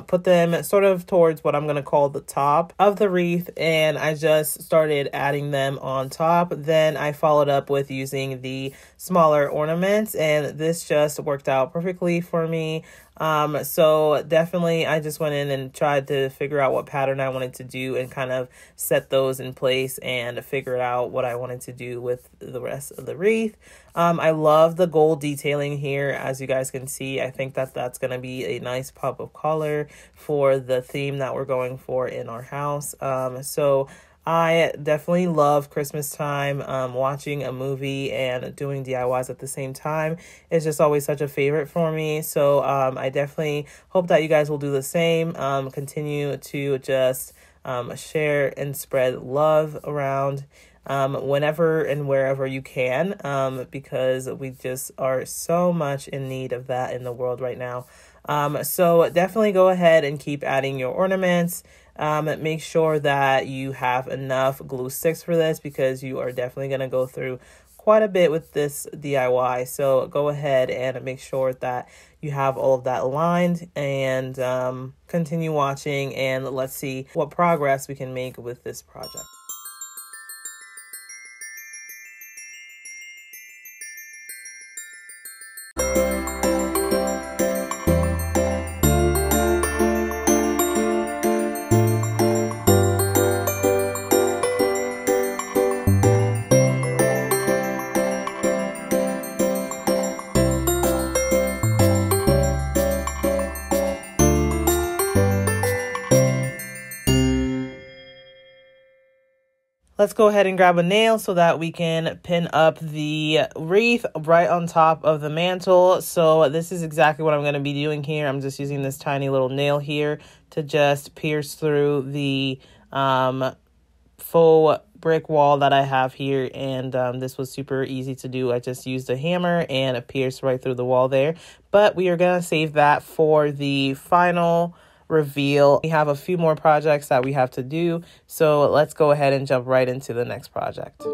put them sort of towards what I'm going to call the top of the wreath, and I just started adding them on top. Then I followed up with using the smaller ornaments, and this just worked out perfectly for me. So definitely I just went in and tried to figure out what pattern I wanted to do and kind of set those in place and figure out what I wanted to do with the rest of the wreath. I love the gold detailing here. As you guys can see, I think that that's going to be a nice pop of color for the theme that we're going for in our house. So I definitely love Christmas time. Watching a movie and doing DIYs at the same time is just always such a favorite for me. So I definitely hope that you guys will do the same. Continue to just share and spread love around whenever and wherever you can, because we just are so much in need of that in the world right now. So definitely go ahead and keep adding your ornaments. Make sure that you have enough glue sticks for this, because you are definitely going to go through quite a bit with this DIY. So go ahead and make sure that you have all of that aligned, and continue watching, and let's see what progress we can make with this project. Let's go ahead and grab a nail so that we can pin up the wreath right on top of the mantle. So this is exactly what I'm going to be doing here. I'm just using this tiny little nail here to just pierce through the faux brick wall that I have here, and this was super easy to do. I just used a hammer and it pierced right through the wall there. But we are going to save that for the final reveal. We have a few more projects that we have to do, so let's go ahead and jump right into the next project.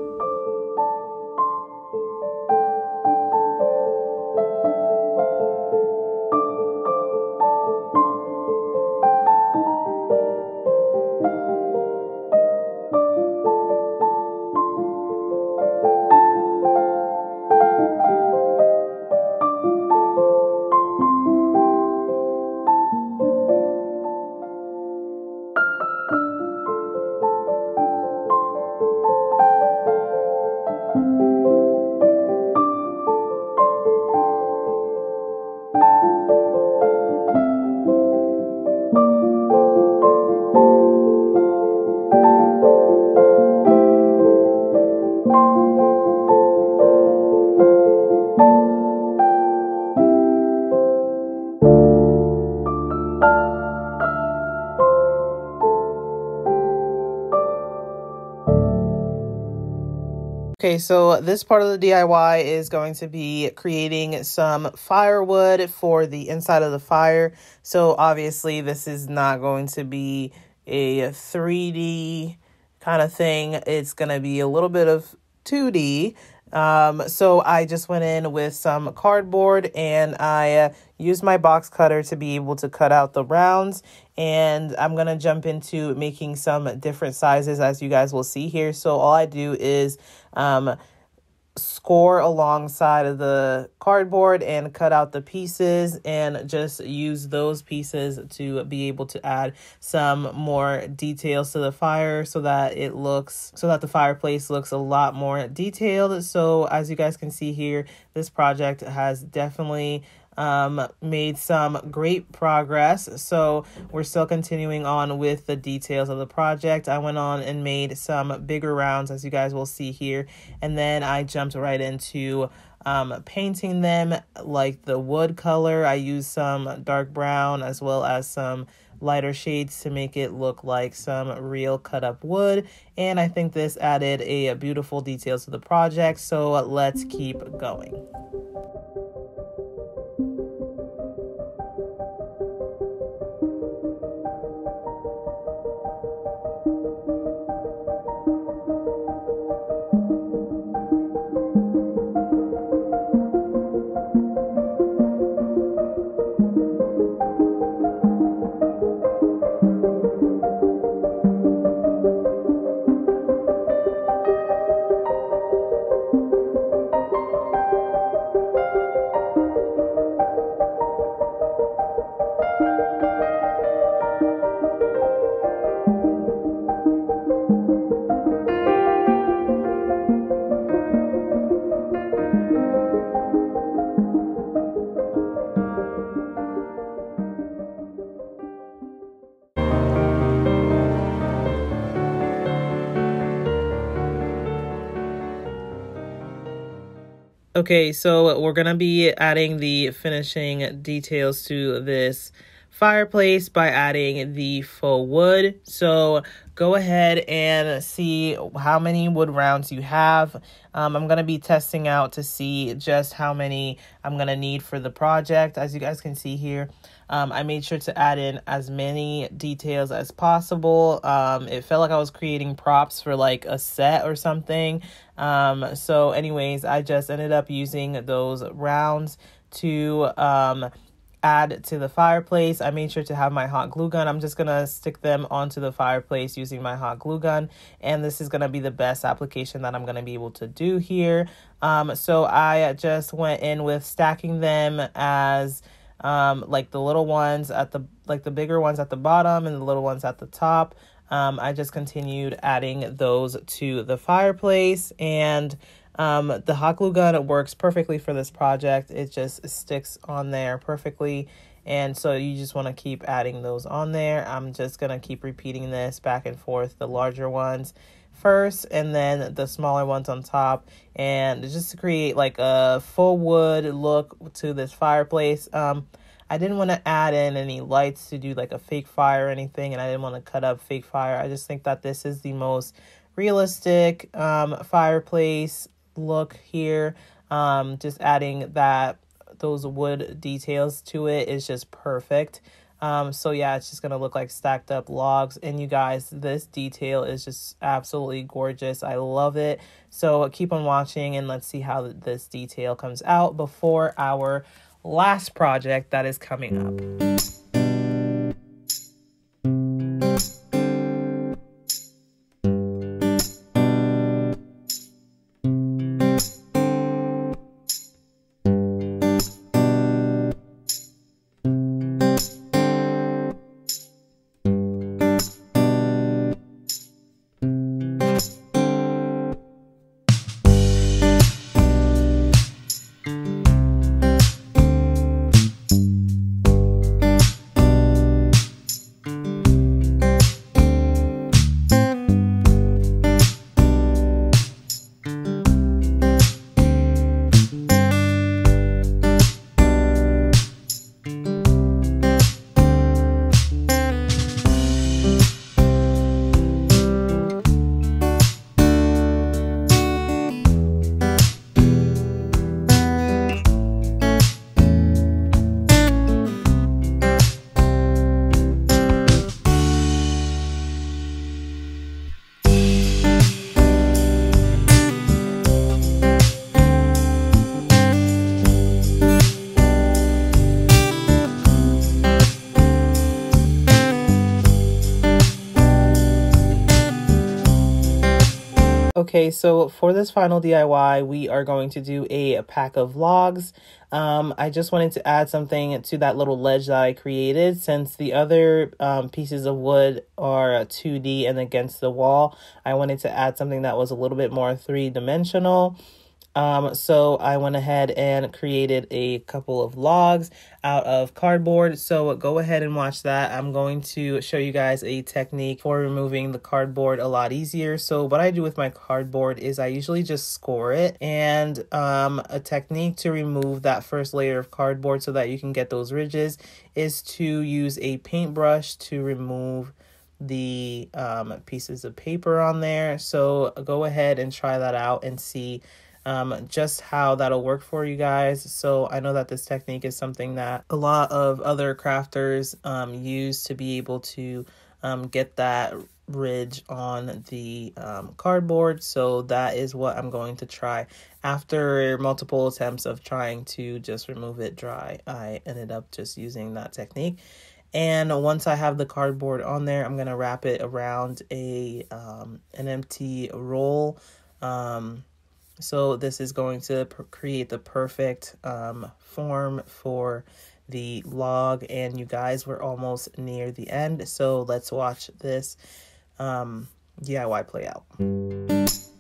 Okay, so this part of the DIY is going to be creating some firewood for the inside of the fire. So obviously this is not going to be a 3D kind of thing. It's going to be a little bit of 2D. So I just went in with some cardboard and I used my box cutter to be able to cut out the rounds, and I'm going to jump into making some different sizes as you guys will see here. So all I do is score alongside of the cardboard and cut out the pieces and just use those pieces to be able to add some more details to the fire so that the fireplace looks a lot more detailed. So as you guys can see here, this project has definitely made some great progress. So we're still continuing on with the details of the project. I went on and made some bigger rounds, as you guys will see here, and then I jumped right into painting them like the wood color. I used some dark brown as well as some lighter shades to make it look like some real cut up wood, and I think this added a beautiful details to the project. So let's keep going. Okay, so we're going to be adding the finishing details to this fireplace by adding the faux wood. So go ahead and see how many wood rounds you have. I'm going to be testing out to see just how many I'm going to need for the project. As you guys can see here, I made sure to add in as many details as possible. It felt like I was creating props for like a set or something. So anyways, I just ended up using those rounds to add to the fireplace. I made sure to have my hot glue gun. I'm just gonna stick them onto the fireplace using my hot glue gun, and this is gonna be the best application that I'm gonna be able to do here. So I just went in with stacking them as like the little ones at the bigger ones at the bottom and the little ones at the top. I just continued adding those to the fireplace, and the hot glue gun works perfectly for this project. It just sticks on there perfectly, and so you just want to keep adding those on there. I'm just going to keep repeating this back and forth, the larger ones first and then the smaller ones on top, and just to create like a full wood look to this fireplace. I didn't want to add in any lights to do like a fake fire or anything, and I didn't want to cut up fake fire. I just think that this is the most realistic fireplace look here. Just adding those wood details to it is just perfect. So yeah, it's just gonna look like stacked up logs. And you guys, this detail is just absolutely gorgeous. I love it. So keep on watching and let's see how this detail comes out before our last project that is coming up. Okay, so for this final DIY, we are going to do a pack of logs. I just wanted to add something to that little ledge that I created, since the other pieces of wood are 2D and against the wall. I wanted to add something that was a little bit more three-dimensional. So I went ahead and created a couple of logs out of cardboard. So go ahead and watch that. I'm going to show you guys a technique for removing the cardboard a lot easier. So what I do with my cardboard is I usually just score it, and a technique to remove that first layer of cardboard so that you can get those ridges is to use a paintbrush to remove the pieces of paper on there. So go ahead and try that out and see just how that'll work for you guys. So I know that this technique is something that a lot of other crafters use to be able to get that ridge on the cardboard. So that is what I'm going to try. After multiple attempts of trying to just remove it dry, I ended up just using that technique. And once I have the cardboard on there, I'm going to wrap it around an empty roll. So this is going to create the perfect form for the log. And you guys, we're almost near the end. So let's watch this DIY play out.